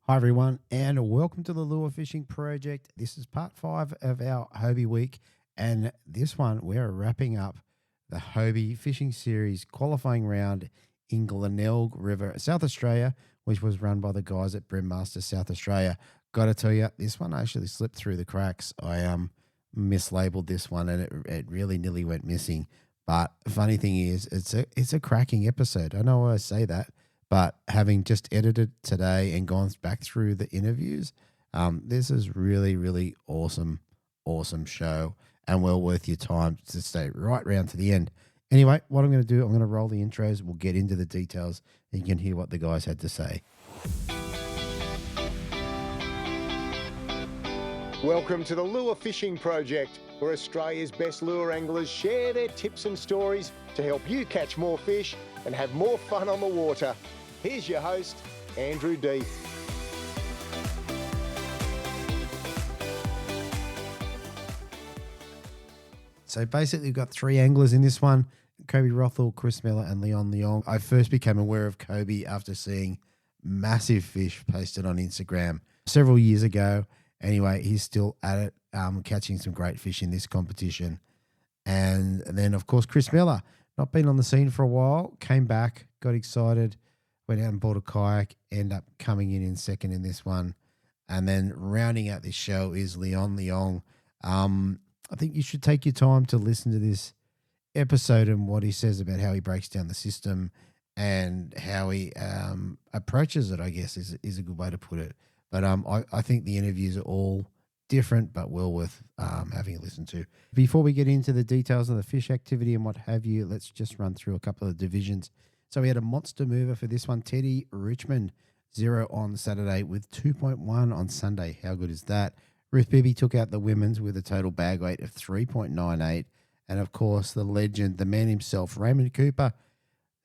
Hi everyone, and welcome to the Lure Fishing Project. This is part 5 of our Hobie Week, and this one we're wrapping up the Hobie Fishing Series qualifying round in Glenelg River, South Australia, which was run by the guys at BMSA South Australia. Got to tell you, this one actually slipped through the cracks. I mislabeled this one, and it really nearly went missing. But the funny thing is, it's a cracking episode. I know I say that. But having just edited today and gone back through the interviews, this is really, really awesome show and well worth your time to stay right round to the end. Anyway, what I'm going to do, I'm going to roll the intros. We'll get into the details and you can hear what the guys had to say. Welcome to the Lure Fishing Project, where Australia's best lure anglers share their tips and stories to help you catch more fish and have more fun on the water. Here's your host, Andrew D. So basically we've got 3 anglers in this one, Kobi Rothall, Chris Miller and Leong. I first became aware of Kobi after seeing massive fish posted on Instagram several years ago. Anyway, he's still at it, catching some great fish in this competition. And then, of course, Chris Miller, not been on the scene for a while, came back, got excited, went out and bought a kayak, ended up coming in second in this one. And then rounding out this show is Leong. I think you should take your time to listen to this episode and what he says about how he breaks down the system and how he approaches it, I guess, is a good way to put it. But I think the interviews are all different but well worth having a listen to. Before we get into the details of the fish activity and what have you, let's just run through a couple of divisions. So we had a monster mover for this one, Teddy Richmond, 0 on Saturday with 2.1 on Sunday. How good is that? Ruth Bibby took out the women's with a total bag weight of 3.98. And of course, the legend, the man himself, Raymond Cooper,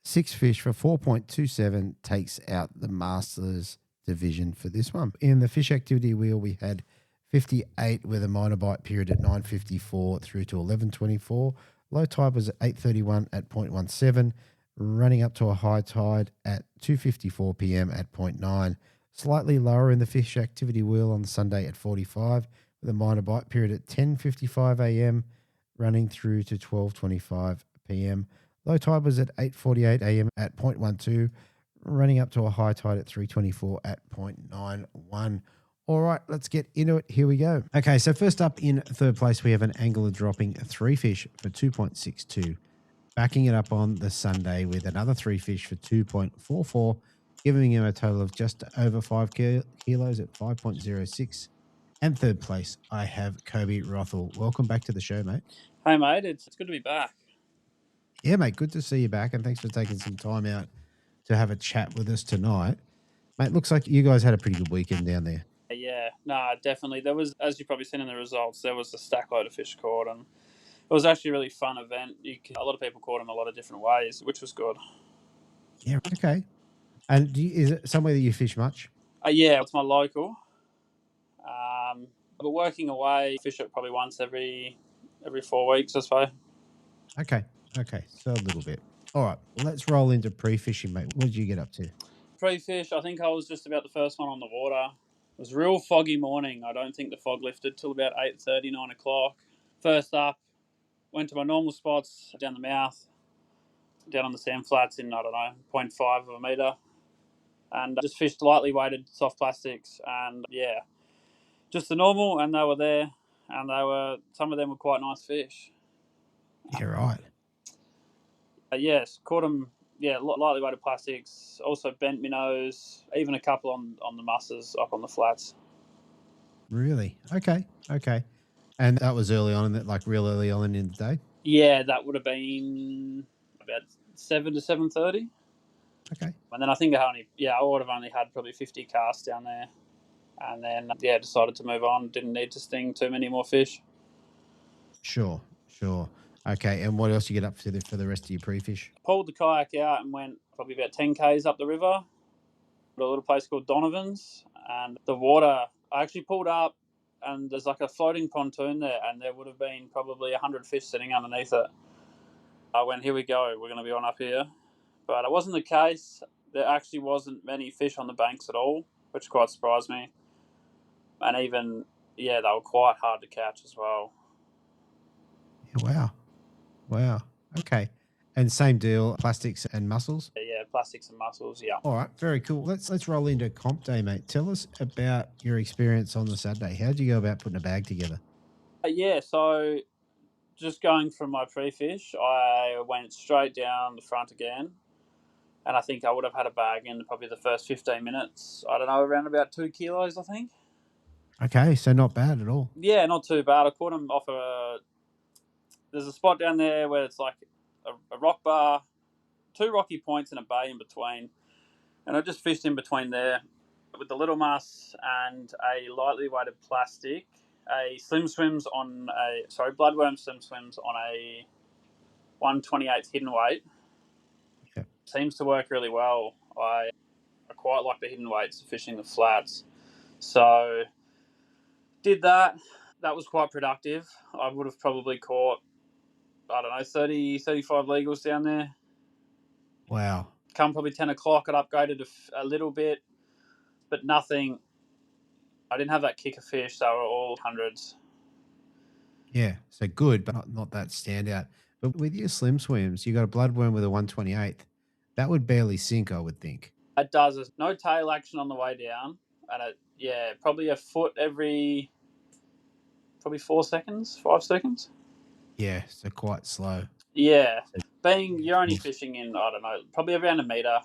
6 fish for 4.27, takes out the Masters division for this one. In the fish activity wheel, we had 58 with a minor bite period at 9:54 through to 11:24. Low tide was at 8:31 at 0.17, running up to a high tide at 2:54 p.m. at 0.9. Slightly lower in the fish activity wheel on Sunday at 45, with a minor bite period at 10:55 a.m., running through to 12:25 p.m. Low tide was at 8:48 a.m. at 0.12, running up to a high tide at 3:24 at 0.91. All right, let's get into it. Here we go. Okay, so first up in third place, we have an angler dropping 3 fish for 2.62. Backing it up on the Sunday with another 3 fish for 2.44, giving him a total of just over 5 kilos at 5.06. And third place, I have Kobi Rothall. Welcome back to the show, mate. Hey, mate. It's good to be back. Yeah, mate, good to see you back, and thanks for taking some time out to have a chat with us tonight. Mate, looks like you guys had a pretty good weekend down there. Yeah, definitely. There was, as you've probably seen in the results, there was a stack load of fish caught, and it was actually a really fun event. A lot of people caught them a lot of different ways, which was good. Yeah, okay. And is it somewhere that you fish much? Yeah, it's my local. But working away, fish it probably once every 4 weeks, I suppose. Okay, so a little bit. All right, well, let's roll into pre-fishing, mate. What did you get up to? Pre-fish, I think I was just about the first one on the water. It was a real foggy morning. I don't think the fog lifted till about 8:30, 9 o'clock. First up, went to my normal spots down the mouth, down on the sand flats in, 0.5 of a metre. And just fished lightly weighted soft plastics. And yeah, just the normal, and they were there. And some of them were quite nice fish. Yeah, right. Yes, caught them, lightly weighted plastics. Also bent minnows, even a couple on the mussels up on the flats. Really? Okay. And that was early on, real early on in the day? Yeah, that would have been about 7 to 7:30. Okay. And then I think I would have only had probably 50 casts down there. And then, decided to move on. Didn't need to sting too many more fish. Sure. Okay, and what else you get up to for the rest of your pre-fish? Pulled the kayak out and went probably about 10 k's up the river to a little place called Donovan's. And the water, I actually pulled up, and there's like a floating pontoon there, and there would have been probably 100 fish sitting underneath it. I went, here we go, we're going to be on up here. But it wasn't the case. There actually wasn't many fish on the banks at all. which quite surprised me. And even, they were quite hard to catch as well. Yeah, wow. Okay. And same deal, plastics and mussels? Yeah, plastics and mussels, yeah. All right, very cool. Let's roll into comp day, mate. Tell us about your experience on the Saturday. How'd you go about putting a bag together? So just going from my pre-fish, I went straight down the front again, and I think I would have had a bag in probably the first 15 minutes. I don't know, around about 2 kilos, I think. Okay, so not bad at all. Yeah, not too bad. I caught them off there's a spot down there where it's like a rock bar, 2 rocky points and a bay in between, and I just fished in between there with the little mass and a lightly weighted plastic, bloodworm slim swims on a 1/28 hidden weight. Yeah. Seems to work really well. I quite like the hidden weights fishing the flats. So did that. That was quite productive. I would have probably caught, 30, 35 legals down there. Wow. Come probably 10 o'clock, it upgraded a little bit, but nothing. I didn't have that kicker fish. They were all hundreds. Yeah, so good, but not that standout. But with your slim swims, you got a bloodworm with a 1/28. That would barely sink, I would think. It does. There's no tail action on the way down, and probably a foot every probably 4 seconds, 5 seconds. Yeah, so quite slow. Yeah, you're only fishing in, I don't know, probably around a metre,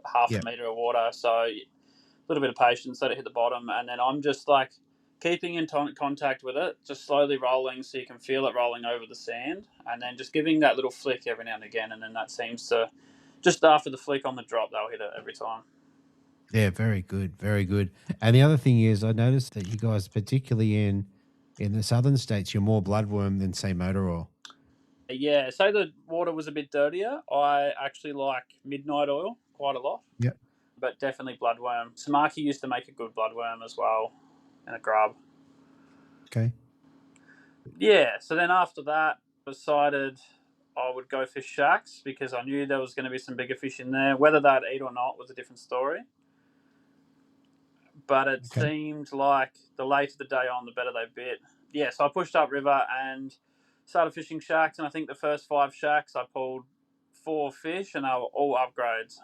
half a metre of water, so a little bit of patience, let it hit the bottom, and then I'm just like keeping in contact with it, just slowly rolling so you can feel it rolling over the sand, and then just giving that little flick every now and again, and then that seems to, just after the flick on the drop, they'll hit it every time. Yeah, very good, very good. And the other thing is, I noticed that you guys, particularly in the southern states, you're more bloodworm than, say, motor oil. Yeah, say the water was a bit dirtier. I actually like midnight oil quite a lot. Yep. But definitely bloodworm. Samaki used to make a good bloodworm as well, and a grub. Okay. Yeah, so then after that, decided I would go fish shacks because I knew there was going to be some bigger fish in there. Whether they'd eat or not was a different story. But it seemed like the later the day on, the better they bit. Yeah, so I pushed upriver and started fishing shacks, and I think the first 5 shacks I pulled 4 fish, and they were all upgrades.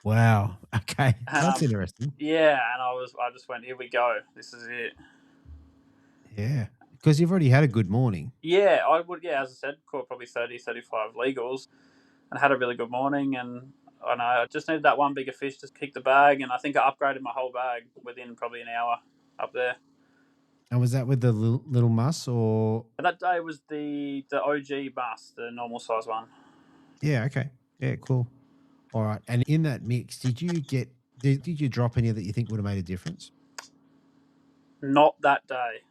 Wow. Okay, that's interesting. Yeah, and I just went, here we go. This is it. Yeah, because you've already had a good morning. Yeah, I would. Yeah, as I said, caught probably 30, 35 legals, and had a really good morning. And I just needed that one bigger fish to kick the bag, and I think I upgraded my whole bag within probably an hour up there. And was that with the little muss or? That day was the OG muss, the normal size one. Yeah. Okay. Yeah. Cool. All right. And in that mix, did you drop any that you think would have made a difference? Not that day.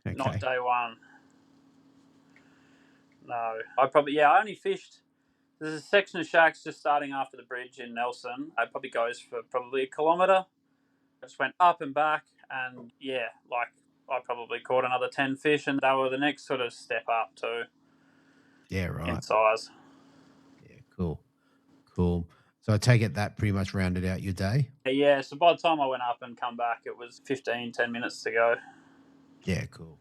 Okay. Not day one. No, I only fished. There's a section of shacks just starting after the bridge in Nelson. It probably goes for probably a kilometre. I just went up and back, and I probably caught another 10 fish, and they were the next sort of step up too. Yeah, right. In size. Yeah, cool. So I take it that pretty much rounded out your day? Yeah, so by the time I went up and come back, it was 10 minutes to go. Yeah, cool.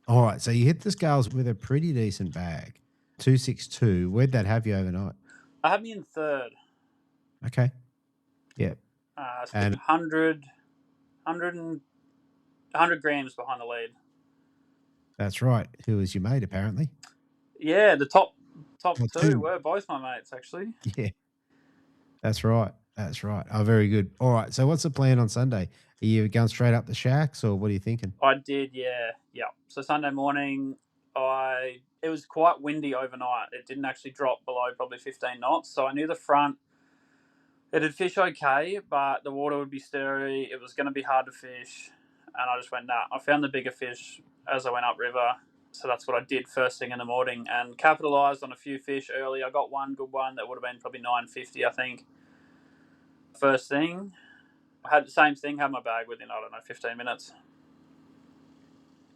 All right, so you hit the scales with a pretty decent bag, 262. Where'd that have you overnight? I had me in third. Okay. Yeah. And 100 grams behind the lead. That's right. Who was your mate, apparently? Yeah, the top two were both my mates, actually. Yeah. That's right. Oh, very good. All right, so what's the plan on Sunday? Are you going straight up the shacks, or what are you thinking? I did, yeah. So Sunday morning, it was quite windy overnight. It didn't actually drop below probably 15 knots, so I knew the front, it'd fish okay, but the water would be stirry. It was going to be hard to fish, and I just went, nah. I found the bigger fish as I went upriver, so that's what I did first thing in the morning, and capitalised on a few fish early. I got one good one that would have been probably 950, I think. First thing, I had the same thing, had my bag within, 15 minutes.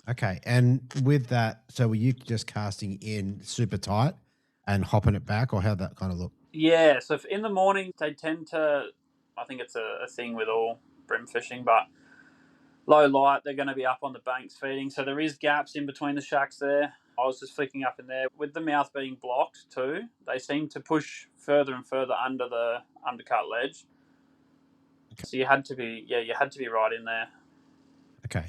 Okay, and with that, so were you just casting in super tight and hopping it back, or how'd that kind of look? Yeah, so in the morning, they tend to I think it's a thing with all brim fishing, but low light, they're going to be up on the banks feeding. So there is gaps in between the shacks there. I was just flicking up in there. With the mouth being blocked too, they seem to push further and further under the undercut ledge. Okay. So you had to be right in there. Okay.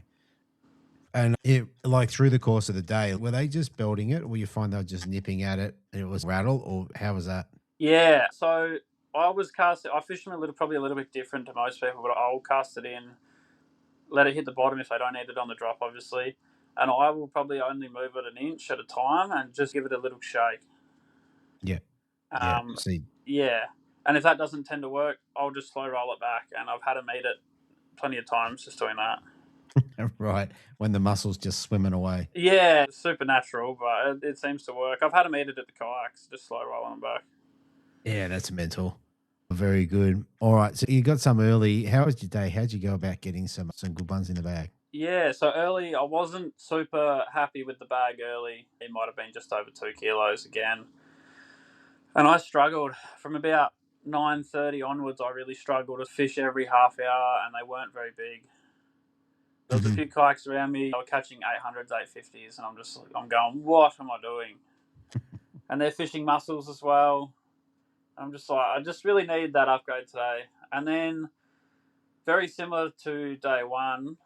And like through the course of the day, were they just building it, or you find they were just nipping at it and it was rattle, or how was that? Yeah. So I fished them probably a little bit different to most people, but I'll cast it in, let it hit the bottom if I don't need it on the drop, obviously. And I will probably only move it an inch at a time and just give it a little shake. Yeah. Yeah. And if that doesn't tend to work, I'll just slow roll it back. And I've had them eat it plenty of times just doing that. Right. When the mussels just swimming away. Yeah, it's supernatural, but it seems to work. I've had them eat it at the kayaks, just slow rolling them back. Yeah, that's mental. Very good. All right. So you got some early. How was your day? How'd you go about getting some good ones in the bag? Yeah, so early, I wasn't super happy with the bag early. It might have been just over 2 kilos again. And I struggled from about 9:30 onwards. I really struggled to fish every half hour, and they weren't very big. There was a few kayaks around me. They were catching 800s, 850s, and I'm going, what am I doing? And they're fishing mussels as well. I'm just like, I just really need that upgrade today. And then, very similar to day one,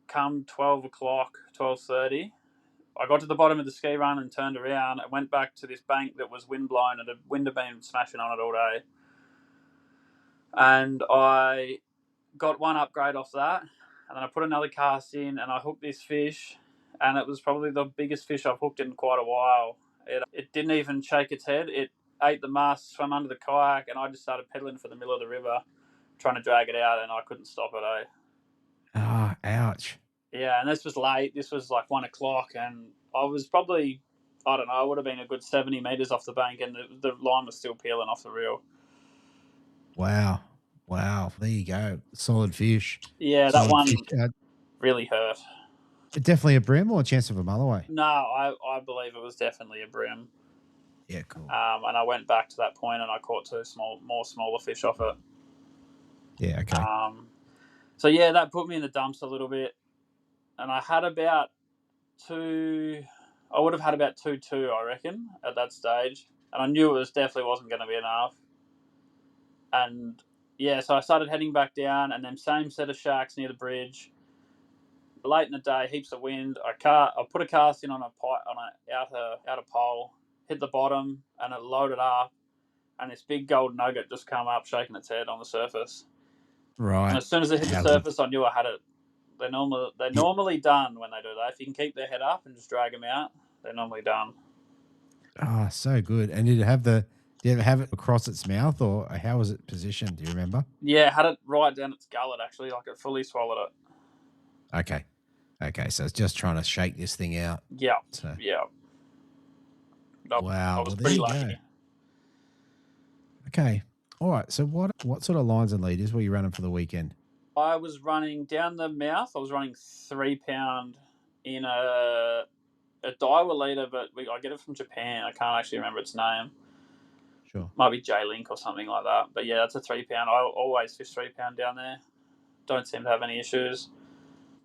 come 12 o'clock, 12:30, I got to the bottom of the ski run and turned around and went back to this bank that was windblown and the wind had been smashing on it all day. And I got one upgrade off that, and then I put another cast in and I hooked this fish, and it was probably the biggest fish I've hooked in quite a while. It didn't even shake its head. It ate the mast, swam under the kayak, and I just started pedaling for the middle of the river, trying to drag it out, and I couldn't stop it, Ah, ouch. Yeah, and this was late. This was like 1 o'clock, and I was probably, I don't know, I would have been a good 70 metres off the bank, and the line was still peeling off the reel. Wow. There you go. Solid fish. Yeah, that one really hurt. Definitely a brim or a chance of a mulloway? No, I believe it was definitely a brim. Yeah, cool. And I went back to that point and I caught two more smaller fish off it. Yeah, okay. So yeah, that put me in the dumps a little bit, and I had about I would have had about 2.2, I reckon, at that stage, and I knew it definitely wasn't going to be enough. And yeah, so I started heading back down, and then same set of shacks near the bridge. Late in the day, heaps of wind. I put a cast in on a outer pole, hit the bottom, and it loaded up, and this big gold nugget just come up, shaking its head on the surface. Right. And as soon as it hit the surface, I knew I had it. They're normally done when they do that. If you can keep their head up and just drag them out, they're normally done. Oh, so good. And did it have it across its mouth, or how was it positioned? Do you remember? Yeah, it had it right down its gullet, actually, like it fully swallowed it. Okay, so it's just trying to shake this thing out. Yeah. Yeah. Wow. I was pretty lucky. Go. Okay. All right. So what sort of lines and leaders were you running for the weekend? I was running down the mouth. I was running 3 pound in a Daiwa leader, but I get it from Japan. I can't actually remember its name. Sure. Might be J-Link or something like that. But yeah, that's a 3 pound. I always fish 3 pound down there. Don't seem to have any issues.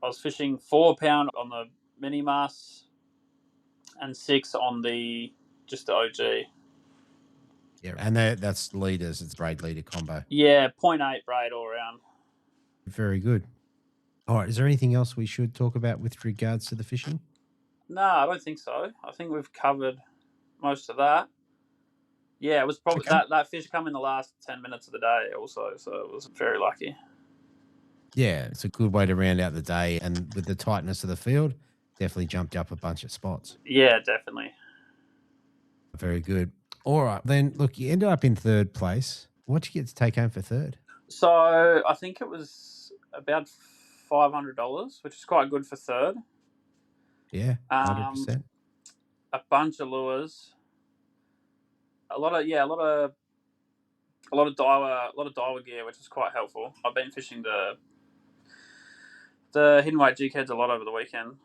I was fishing 4 pound on the mini mass and 6 on just the OG. Yeah, and that's leaders. It's braid leader combo. Yeah, 0.8 braid all around. Very good. All right, is there anything else we should talk about with regards to the fishing? No, I don't think so. I think we've covered most of that. Yeah, it was probably that fish come in the last 10 minutes of the day also, so it was very lucky. Yeah, it's a good way to round out the day, and with the tightness of the field, definitely jumped up a bunch of spots. Yeah, definitely. Very good. All right, then, look, you ended up in third place. What'd you get to take home for third? So I think it was about $500, which is quite good for third. Yeah, 100%. A bunch of lures, a lot of Daiwa gear, which is quite helpful. I've been fishing the hidden weight jig heads a lot over the weekend,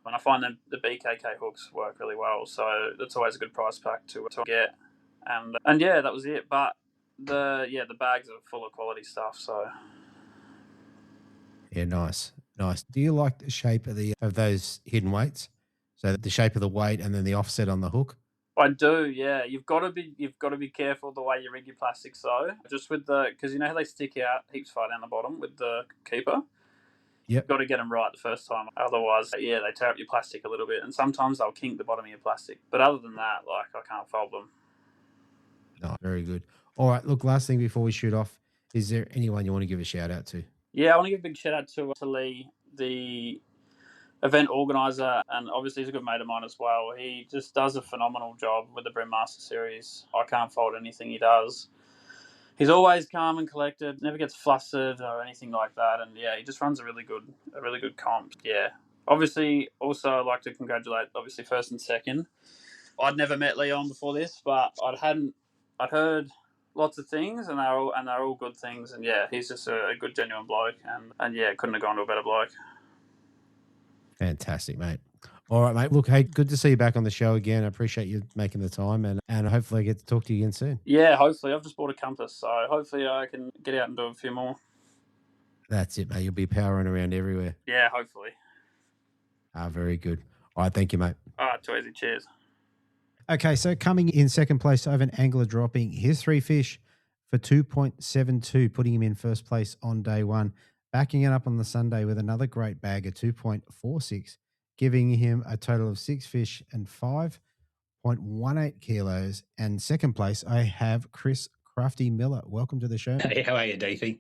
and I find the BKK hooks work really well. So that's always a good price pack to get. And yeah, that was it. But The bags are full of quality stuff. So Yeah, nice. Do you like the shape of those hidden weights? So the shape of the weight and then the offset on the hook? I do, yeah. You've got to be careful the way you rig your plastics though. Just with because you know how they stick out heaps far down the bottom with the keeper. Yep. You've got to get them right the first time. Otherwise, yeah, they tear up your plastic a little bit, and sometimes they'll kink the bottom of your plastic. But other than that, like I can't fold them. No, very good. All right, look, last thing before we shoot off, is there anyone you want to give a shout out to? Yeah, I want to give a big shout out to Lee, the event organizer, and obviously he's a good mate of mine as well. He just does a phenomenal job with the BMSA series. I can't fault anything he does. He's always calm and collected, never gets flustered or anything like that. And yeah, he just runs a really good comp. Yeah. Obviously, also I'd like to congratulate obviously first and second. I'd never met Leong before this, but I'd heard lots of things, and they're all good things. And yeah, he's just a good, genuine bloke, and yeah, couldn't have gone to a better bloke. Fantastic, mate. All right, mate. Look, hey, good to see you back on the show again. I appreciate you making the time, and hopefully I get to talk to you again soon. Yeah, hopefully. I've just bought a compass, so hopefully I can get out and do a few more. That's it, mate. You'll be powering around everywhere. Yeah, hopefully. Very good. All right, thank you, mate. All right, too easy. Cheers. Okay, so coming in second place, I have an angler dropping his 3 fish for 2.72, putting him in first place on day one. Backing it up on the Sunday with another great bag of 2.46, giving him a total of 6 fish and 5.18 kilos. And second place, I have Chris Crafty Miller. Welcome to the show. Hey, how are you, Deethy?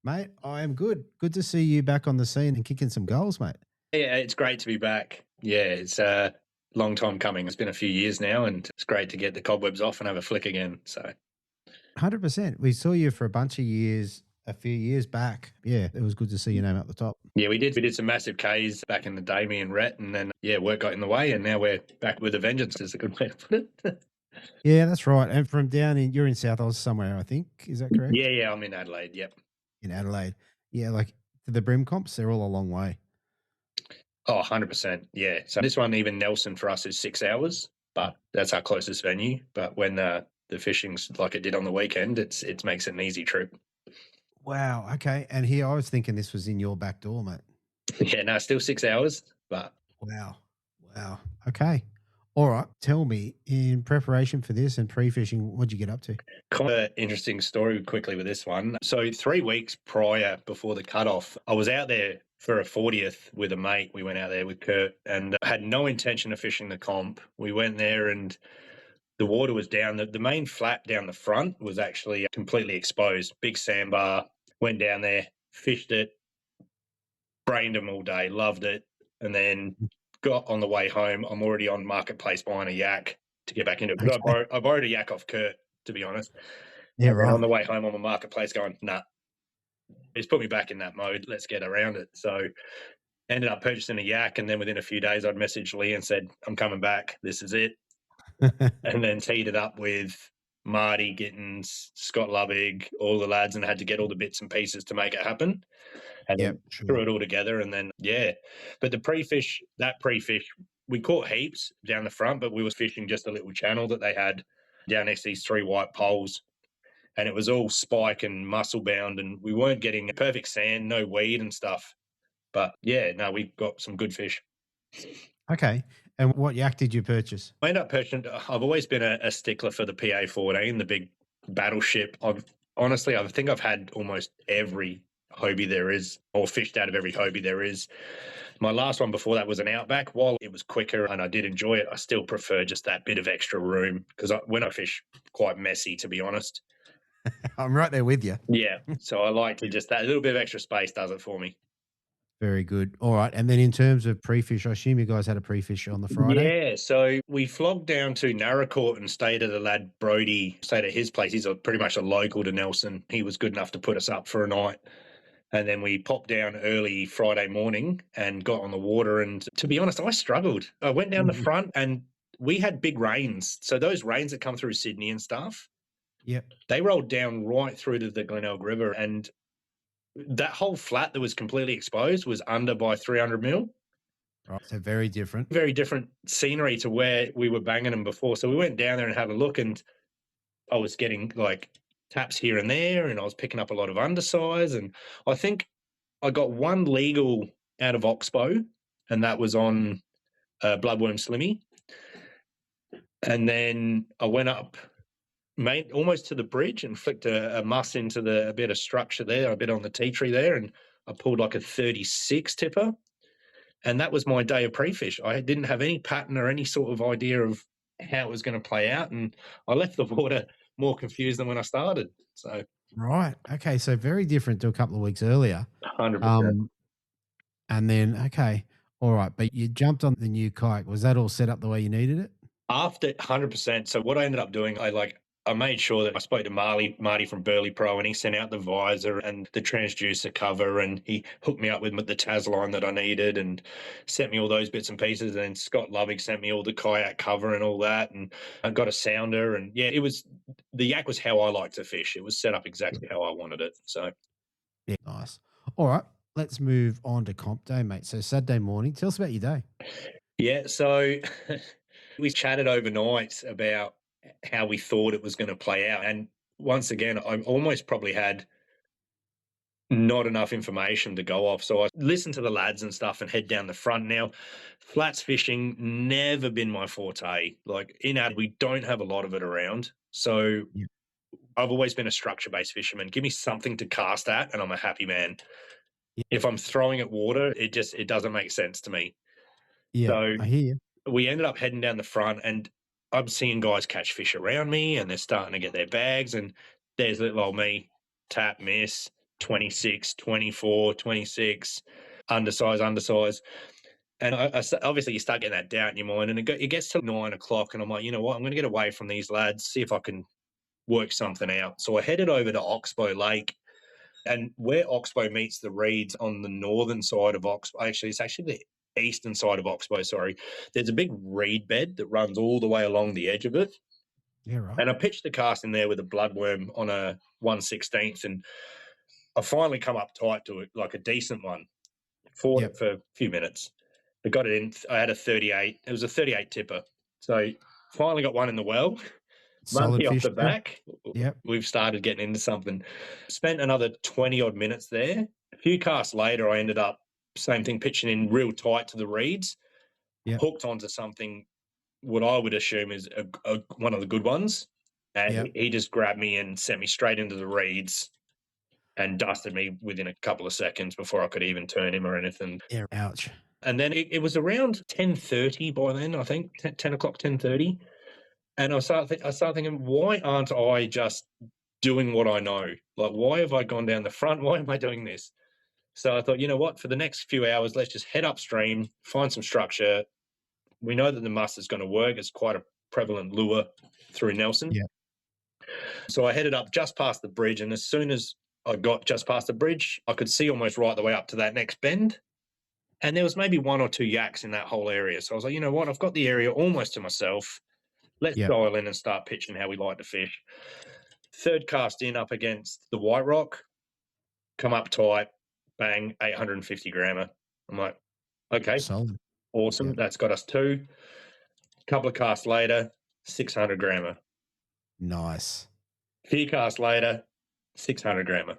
Mate, I am good. Good to see you back on the scene and kicking some goals, mate. Yeah, it's great to be back. Yeah, it's a long time coming. It's been a few years now, and it's great to get the cobwebs off and have a flick again. So, 100%. We saw you for a bunch of years, a few years back. Yeah, it was good to see your name up the top. Yeah, we did some massive Ks back in the day, me and Rhett, and then, yeah, work got in the way, and now we're back with a vengeance, is a good way to put it. Yeah, that's right. And from you're in South Oz somewhere, I think. Is that correct? Yeah, I'm in Adelaide, yep. In Adelaide. Yeah, like the Brim comps, they're all a long way. Oh, 100%, yeah. So this one, even Nelson for us is 6 hours, but that's our closest venue. But when the fishing's like it did on the weekend, it makes it an easy trip. Wow, okay. And here I was thinking this was in your back door, mate. Yeah, no, still 6 hours, but... Wow. Okay. All right. Tell me, in preparation for this and pre-fishing, what'd you get up to? Kind of an interesting story quickly with this one. So 3 weeks prior, before the cutoff, I was out there for a 40th with a mate. We went out there with Kurt and had no intention of fishing the comp. We went there and the water was down. The main flat down the front was actually completely exposed. Big sandbar. Went down there, fished it, brained them all day, loved it. And then got on the way home. I'm already on Marketplace buying a yak to get back into it. Okay. I borrowed a yak off Kurt, to be honest. Yeah, and right. On the way home, I'm on Marketplace going, nah. He's put me back in that mode. Let's get around it. So ended up purchasing a yak, and then within a few days, I'd messaged Lee and said, I'm coming back. This is it. And then teed it up with Marty Gittins, Scott Lovig, all the lads, and had to get all the bits and pieces to make it happen. And then threw it all together. And then, yeah. But the pre-fish, we caught heaps down the front, but we was fishing just a little channel that they had down next to these 3 white poles. And it was all spike and mussel bound, and we weren't getting perfect sand, no weed and stuff. But yeah, no, we got some good fish. Okay. And what yak did you purchase? I ended up purchasing, I've always been a stickler for the PA14, the big battleship. I think I've had almost every Hobie there is, or fished out of every Hobie there is. My last one before that was an Outback. While it was quicker and I did enjoy it, I still prefer just that bit of extra room because when I fish, quite messy, to be honest. I'm right there with you. Yeah. So I like to just, that little bit of extra space does it for me. Very good. All right. And then in terms of pre-fish, I assume you guys had a pre-fish on the Friday? Yeah. So we flogged down to Narracourt and stayed at the lad Brody, stayed at his place. He's pretty much a local to Nelson. He was good enough to put us up for a night. And then we popped down early Friday morning and got on the water. And to be honest, I struggled. I went down the front and we had big rains. So those rains that come through Sydney and stuff, they rolled down right through to the Glenelg River, and that whole flat that was completely exposed was under by 300 mil. Right, so very different. Very different scenery to where we were banging them before. So we went down there and had a look, and I was getting like taps here and there, and I was picking up a lot of undersize. And I think I got one legal out of Oxbow, and that was on Bloodworm Slimmy. And then I went up almost to the bridge and flicked a muss into a bit of structure there, a bit on the tea tree there, and I pulled like a 36 tipper. And that was my day of pre-fish. I didn't have any pattern or any sort of idea of how it was going to play out, and I left the water more confused than when I started. So Right. Okay. So very different to a couple of weeks earlier. 100%. And then, okay. All right. But you jumped on the new kayak. Was that all set up the way you needed it? After 100%. So what I ended up doing, I made sure that I spoke to Marty from Burley Pro, and he sent out the visor and the transducer cover, and he hooked me up with the Taz line that I needed and sent me all those bits and pieces. And then Scott Lovig sent me all the kayak cover and all that, and I got a sounder. And yeah, the yak was how I like to fish. It was set up exactly how I wanted it. So yeah, nice. All right. Let's move on to comp day, mate. So Saturday morning, tell us about your day. Yeah, so we chatted overnight about how we thought it was going to play out. And once again, I almost probably had not enough information to go off. So I listened to the lads and stuff and head down the front. Now, flats fishing, never been my forte. Like in Ad, we don't have a lot of it around. So Yeah. I've always been a structure-based fisherman. Give me something to cast at and I'm a happy man. Yeah. If I'm throwing at water, it doesn't make sense to me. Yeah, So I hear you. we ended up heading down the front, and I'm seeing guys catch fish around me, and they're starting to get their bags, and there's little old me, tap, miss, 26, 24, 26, undersize. And I obviously you start getting that doubt in your mind, and it gets to 9 o'clock, and I'm like, you know what, I'm going to get away from these lads, see if I can work something out. So I headed over to Oxbow Lake, and where Oxbow meets the reeds on the northern side of Oxbow, it's actually the eastern side of Oxbow, sorry, there's a big reed bed that runs all the way along the edge of it. Yeah, right. And I pitched the cast in there with a bloodworm on a 1/16th, and I finally come up tight to it, like a decent one. Fought it for a few minutes. I got it in. I had a 38. It was a 38 tipper. So finally got one in the well. Solid Monkey off fish the there. back. Yep. We've started getting into something. Spent another 20-odd minutes there. A few casts later, I ended up, same thing, pitching in real tight to the reeds. Yep. Hooked onto something, what I would assume is one of the good ones. And he just grabbed me and sent me straight into the reeds and dusted me within a couple of seconds before I could even turn him or anything. Yeah, ouch. And then it was around 10:30 by then, I think, 10 o'clock, 10:30. And I started thinking, why aren't I just doing what I know? Like, why have I gone down the front? Why am I doing this? So I thought, you know what, for the next few hours, let's just head upstream, find some structure. We know that the muss is going to work. It's quite a prevalent lure through Nelson. Yeah. So I headed up just past the bridge, and as soon as I got just past the bridge, I could see almost right the way up to that next bend. And there was maybe one or two yaks in that whole area. So I was like, you know what, I've got the area almost to myself. Let's dial in and start pitching how we like to fish. Third cast in up against the White Rock, come up tight, bang, 850 grammer. I'm like, okay, solid, awesome. Yep. That's got us 2. Couple of casts later, 600 grammer. Nice. Few casts later, 600 grammer.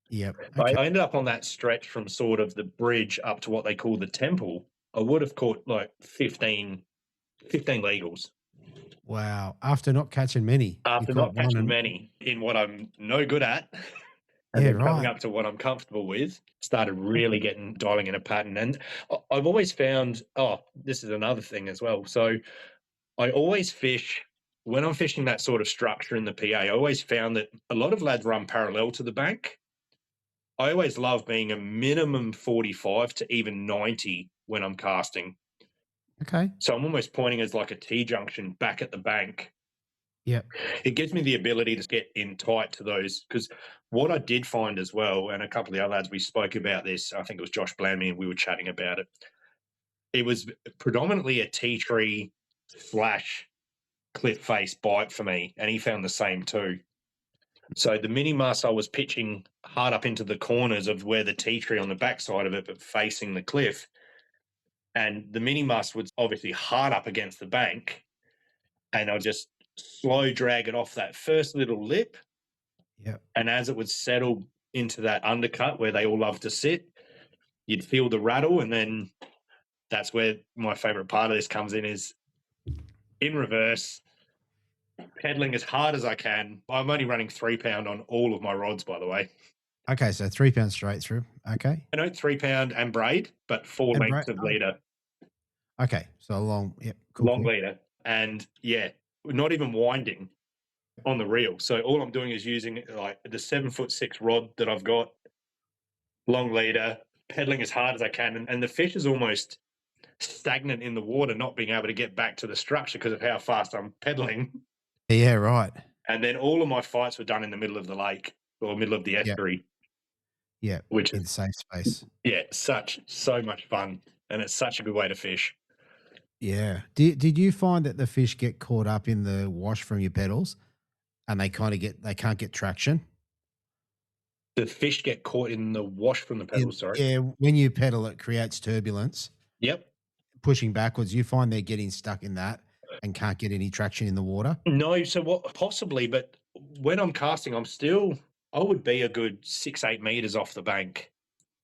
Yep. Okay. I ended up on that stretch from sort of the bridge up to what they call the temple. I would have caught like 15 legals. Wow. After not catching many. After not catching many in what I'm no good at. And then coming up to what I'm comfortable with, started really dialing in a pattern. And I've always found, this is another thing as well. So I always fish, when I'm fishing that sort of structure in the PA, I always found that a lot of lads run parallel to the bank. I always love being a minimum 45 to even 90 when I'm casting. Okay. So I'm almost pointing as like a T-junction back at the bank. Yeah. It gives me the ability to get in tight to those, because what I did find as well, and a couple of the other lads, we spoke about this, I think it was Josh Blamey, and we were chatting about it. It was predominantly a tea tree / cliff face bite for me, and he found the same too. So the mini muss, I was pitching hard up into the corners of where the tea tree on the backside of it, but facing the cliff. And the mini muss was obviously hard up against the bank, and I'll just slow drag it off that first little lip, Yep. And as it would settle into that undercut where they all love to sit, you'd feel the rattle. And then that's where my favorite part of this comes in, is in reverse, pedaling as hard as I can. I'm only running 3-pound on all of my rods, by the way. Okay, so 3 pounds straight through. Okay. I know 3-pound and braid, but 4 And lengths of leader. Okay, so a long, yep, cool. Long leader. And yeah, not even winding on the reel. So all I'm doing is using like the 7'6" rod that I've got, long leader, pedaling as hard as I can. And the fish is almost stagnant in the water, not being able to get back to the structure because of how fast I'm pedaling. Yeah, right. And then all of my fights were done in the middle of the lake or middle of the estuary. Yeah, which in is safe space. Yeah, so much fun, and it's such a good way to fish. Yeah. Did you find that the fish get caught up in the wash from your pedals, and they can't get traction? The fish get caught in the wash from the pedals. Sorry. Yeah, when you pedal, it creates turbulence. Yep. Pushing backwards, you find they're getting stuck in that and can't get any traction in the water. No, so what? Possibly, but when I'm casting, I would be a good 6-8 meters off the bank.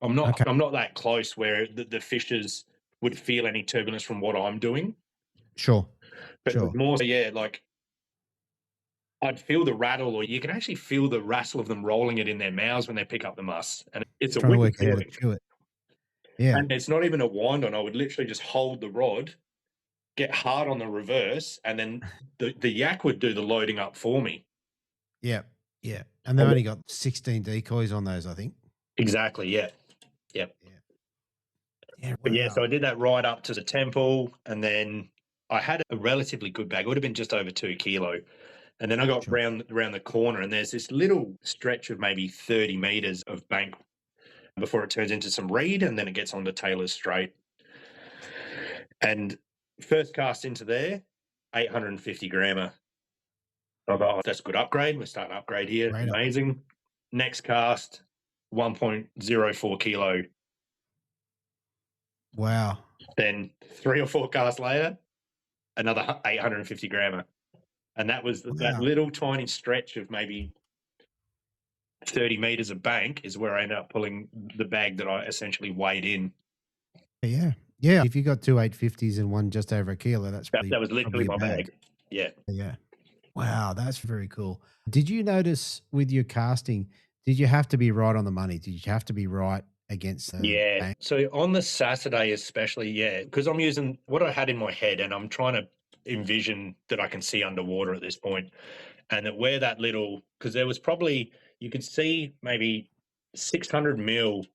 I'm not that close where the fishes would feel any turbulence from what I'm doing. Sure. But more so, yeah, like I'd feel the rattle, or you can actually feel the rattle of them rolling it in their mouths when they pick up the muss. And it's a wicked feeling. Chew it. Yeah. And it's not even a wind on. I would literally just hold the rod, get hard on the reverse, and then the yak would do the loading up for me. Yeah. Yeah. And they've only got 16 decoys on those, I think. Exactly. Yeah. Yep. Yeah. But yeah, so I did that right up to the temple, and then I had a relatively good bag. It would have been just over 2 kilo. And then I got around the corner, and there's this little stretch of maybe 30 meters of bank before it turns into some reed, and then it gets onto Taylor's Strait. And first cast into there, 850 grammer. I thought, oh, that's a good upgrade. We're starting to upgrade here. Right. Amazing. Next cast, 1.04 kilo. Wow. Then 3 or 4 casts later, another 850 grammer. And that was that little tiny stretch of maybe 30 meters of bank is where I ended up pulling the bag that I essentially weighed in. Yeah. Yeah. If you got 2 850s and one just over a kilo, that was literally my bag. Yeah. Yeah. Wow. That's very cool. Did you notice with your casting, did you have to be right on the money? Did you have to be right against the bank? So on the Saturday especially, because I'm using what I had in my head, and I'm trying to envision that I can see underwater at this point, and that where that little, because there was probably, you could see maybe 600 mil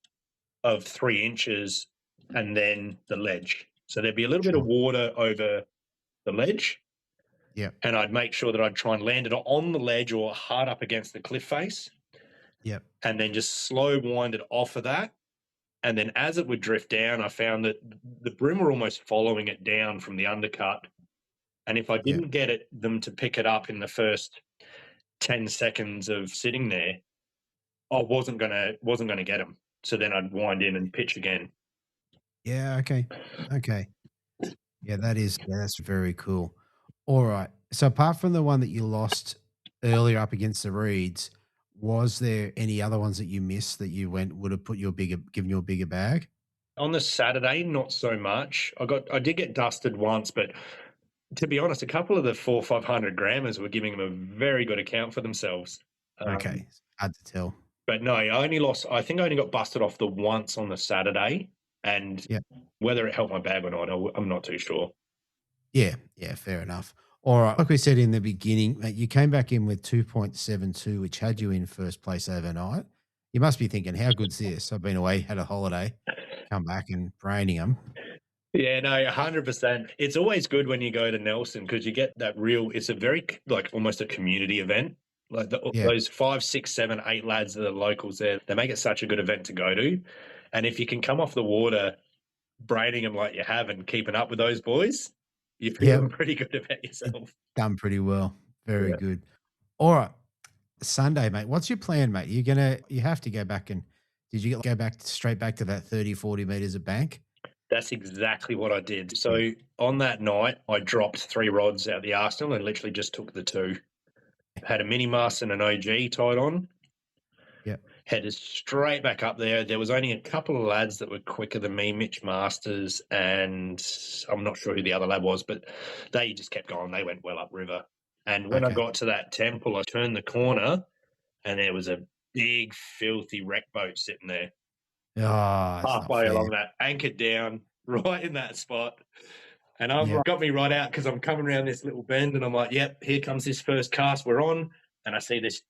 of 3 inches and then the ledge. So there'd be a little bit of water over the ledge. Yeah. And I'd make sure that I'd try and land it on the ledge or hard up against the cliff face. Yep. And then just slow wind it off of that. And then as it would drift down, I found that the brim were almost following it down from the undercut. And if I didn't get them to pick it up in the first 10 seconds of sitting there, I wasn't gonna get them. So then I'd wind in and pitch again. Yeah. Okay. Yeah, that's very cool. All right. So apart from the one that you lost earlier up against the reeds, was there any other ones that you missed that you would have given you a bigger bag? On the Saturday, not so much. I did get dusted once, but to be honest, a couple of the 400 or 500 grammers were giving them a very good account for themselves. Okay, hard to tell. But no, I think I only got busted off the once on the Saturday, and whether it helped my bag or not, I'm not too sure. Yeah, fair enough. All right, like we said in the beginning, mate, you came back in with 2.72, which had you in first place overnight. You must be thinking, how good's this? I've been away, had a holiday, come back and braining them. Yeah, no, 100%. It's always good when you go to Nelson because you get that it's a very, like, almost a community event. Like those 5, 6, 7, 8 lads that are locals there, they make it such a good event to go to. And if you can come off the water braining them like you have and keeping up with those boys, you're feeling pretty good about yourself. Done pretty well. Very good. All right. Sunday, mate. What's your plan, mate? You have to go back and did you go back straight back to that 30, 40 meters of bank? That's exactly what I did. So on that night, I dropped 3 rods out the arsenal and literally just took the 2. Had a mini muss and an OG tied on. Yep. Headed straight back up there. There was only a couple of lads that were quicker than me, Mitch Masters, and I'm not sure who the other lad was, but they just kept going. They went well up river. And when I got to that temple, I turned the corner, and there was a big, filthy wreck boat sitting there. Halfway along that, anchored down right in that spot. And I've got me right out because I'm coming around this little bend, and I'm like, yep, here comes this first cast. We're on. And I see this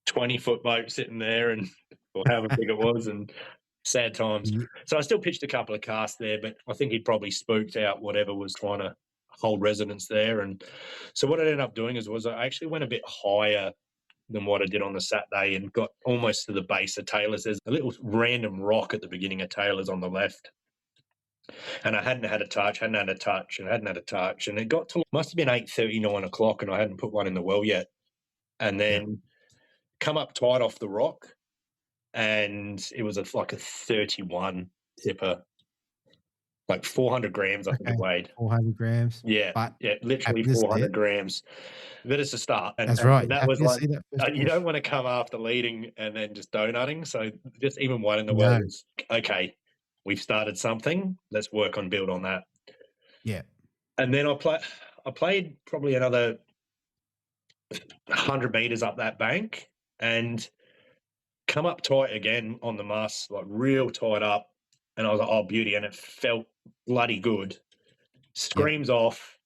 20-foot boat sitting there, and or however big it was, and sad times. So I still pitched a couple of casts there, but I think he probably spooked out whatever was trying to hold residence there. And so what I ended up doing was I actually went a bit higher than what I did on the Saturday and got almost to the base of Taylor's. There's a little random rock at the beginning of Taylor's on the left. And I hadn't had a touch, and it got to, must have been 8:30, 9 o'clock, and I hadn't put one in the well yet. And then come up tight off the rock, and it was like a 31 tipper, like 400 grams, I think it weighed. 400 grams? Yeah, literally 400 grams. But it's a start. And, that's right. That was like, you don't want to come after leading and then just donutting. So just even one in the well is, okay, we've started something. Let's work on build on that. Yeah. And then I played probably another 100 meters up that bank and come up tight again on the mast, like real tight up. And I was like, oh, beauty. And it felt bloody good. Screams off.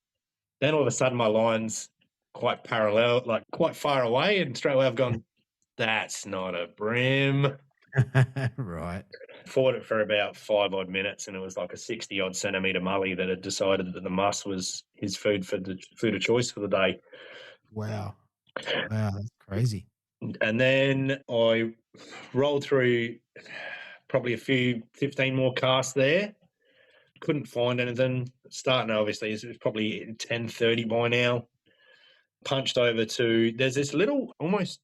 Then all of a sudden my line's quite parallel, like quite far away. And straight away I've gone, that's not a brim. Right. Fought it for about 5 odd minutes, and it was like a 60 odd centimetre mully that had decided that the muss was his food of choice for the day. Wow, that's crazy. And then I rolled through probably a few 15 more casts there. Couldn't find anything. Starting obviously, it was probably 10:30 by now. Punched over to, there's this little almost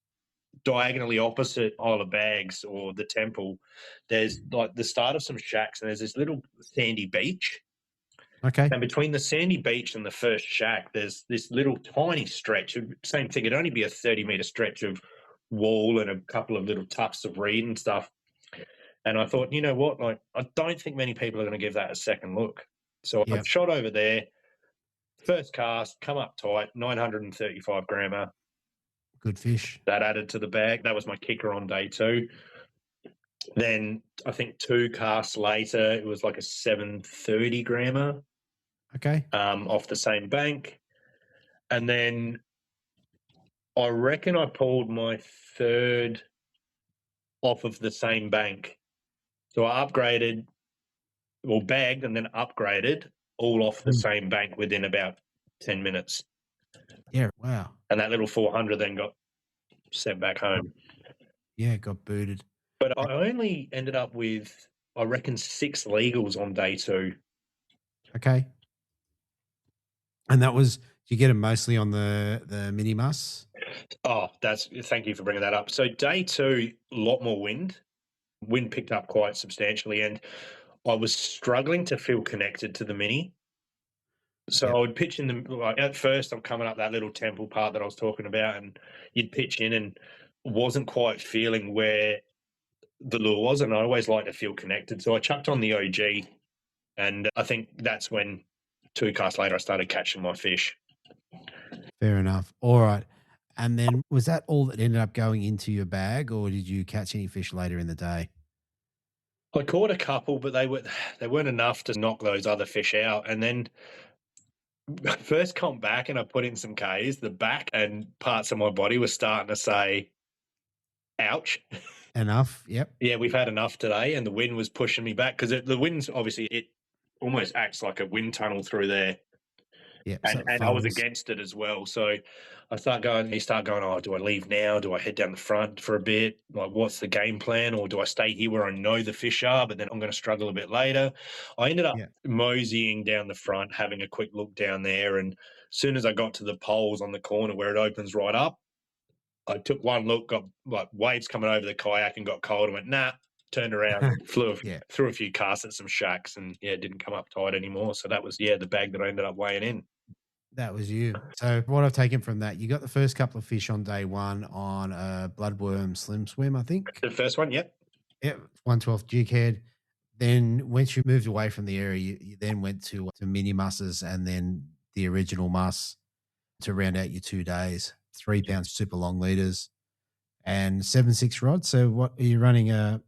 diagonally opposite Isle of Bags or the temple. There's like the start of some shacks, and there's this little sandy beach. Okay. And between the sandy beach and the first shack, there's this little tiny stretch. Same thing, it'd only be a 30-metre stretch of wall and a couple of little tufts of reed and stuff. And I thought, you know what? Like, I don't think many people are going to give that a second look. So I shot over there. First cast, come up tight, 935 grammer. Good fish. That added to the bag. That was my kicker on day 2. Then I think 2 casts later, it was like a 730 grammer. Okay. Off the same bank. And then I reckon I pulled my third off of the same bank. So I upgraded, or bagged and then upgraded all off the same bank within about 10 minutes. Yeah, wow. And that little 400 then got sent back home. Yeah, got booted. But I only ended up with, I reckon, 6 legals on day 2. Okay. And that was, you get them mostly on the mini muss? Oh, thank you for bringing that up. So day 2, a lot more wind. Wind picked up quite substantially, and I was struggling to feel connected to the mini. So I would pitch in the, like, at first I'm coming up that little temple part that I was talking about, and you'd pitch in and wasn't quite feeling where the lure was, and I always like to feel connected. So I chucked on the OG, and I think that's when 2 casts later I started catching my fish. Fair enough. All right. And then was that all that ended up going into your bag, or did you catch any fish later in the day? I caught a couple, but they weren't enough to knock those other fish out. And then first come back and I put in some Ks, the back and parts of my body were starting to say, ouch. Enough, yep. Yeah, we've had enough today, and the wind was pushing me back because the wind's obviously, it almost acts like a wind tunnel through there. Yeah, and I was against it as well. So I start going, oh, do I leave now? Do I head down the front for a bit? Like, what's the game plan? Or do I stay here where I know the fish are, but then I'm going to struggle a bit later? I ended up moseying down the front, having a quick look down there. And as soon as I got to the poles on the corner where it opens right up, I took one look, got like waves coming over the kayak and got cold and went, nah, turned around, threw a few casts at some shacks, and it didn't come up tight anymore. So that was, the bag that I ended up weighing in. That was you. So what I've taken from that, you got the first couple of fish on day one on a bloodworm slim swim, I think. The first one, yep. Yep, 112 jig head. Then once you moved away from the area, you then went to mini musses and then the original muss to round out your 2 days. 3 pounds super long leaders and 7.6 rods. So what are you running, a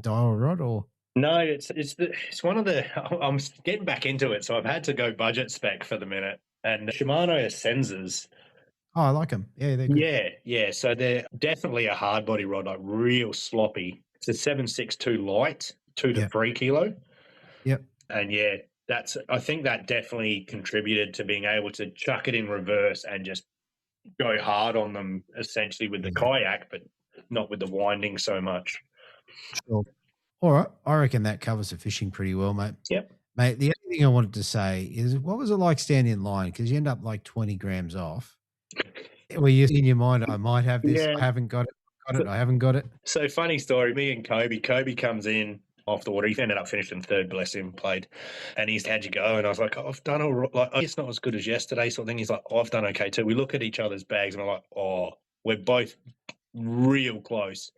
dial rod or? No, it's one of the. I'm getting back into it, so I've had to go budget spec for the minute. And Shimano Sensors. Oh, I like them. Yeah, they're good. Yeah. So they're definitely a hard body rod, like real sloppy. It's a 7.62 light, 2 to 3 kilo. Yep. And yeah, I think that definitely contributed to being able to chuck it in reverse and just go hard on them, essentially with the kayak, but not with the winding so much. Sure. All right. I reckon that covers the fishing pretty well, mate. Yep. Mate, the only thing I wanted to say is, what was it like standing in line? Because you end up like 20 grams off. Were you in your mind, I might have this, I haven't got it, I haven't got it? So funny story, me and Kobi comes in off the water. He ended up finishing third, bless him, played. And he's, how'd you go? And I was like, I've done all right. Like, it's not as good as yesterday sort of thing. He's like, I've done okay too. We look at each other's bags and we're like, we're both real close.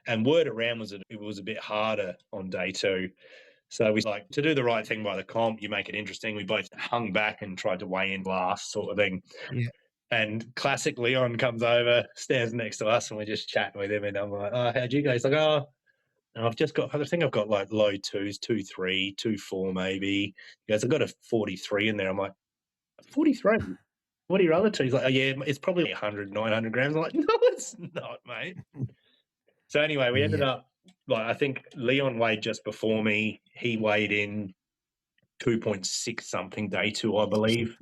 And word around was that it was a bit harder on day 2. So we like to do the right thing by the comp. You make it interesting. We both hung back and tried to weigh in last sort of thing. Yeah. And classic Leon comes over, stands next to us, and we're just chatting with him. And I'm like, how'd you go? He's like, and I think I've got like low 2s, 2.3, 2.4 maybe. He goes, I've got a 43 in there. I'm like, 43? What are your other two? He's like, yeah, it's probably 100, 900 grams. I'm like, no, it's not, mate. So anyway, we ended up, like, I think Leon weighed just before me. He weighed in 2.6 something day 2, I believe.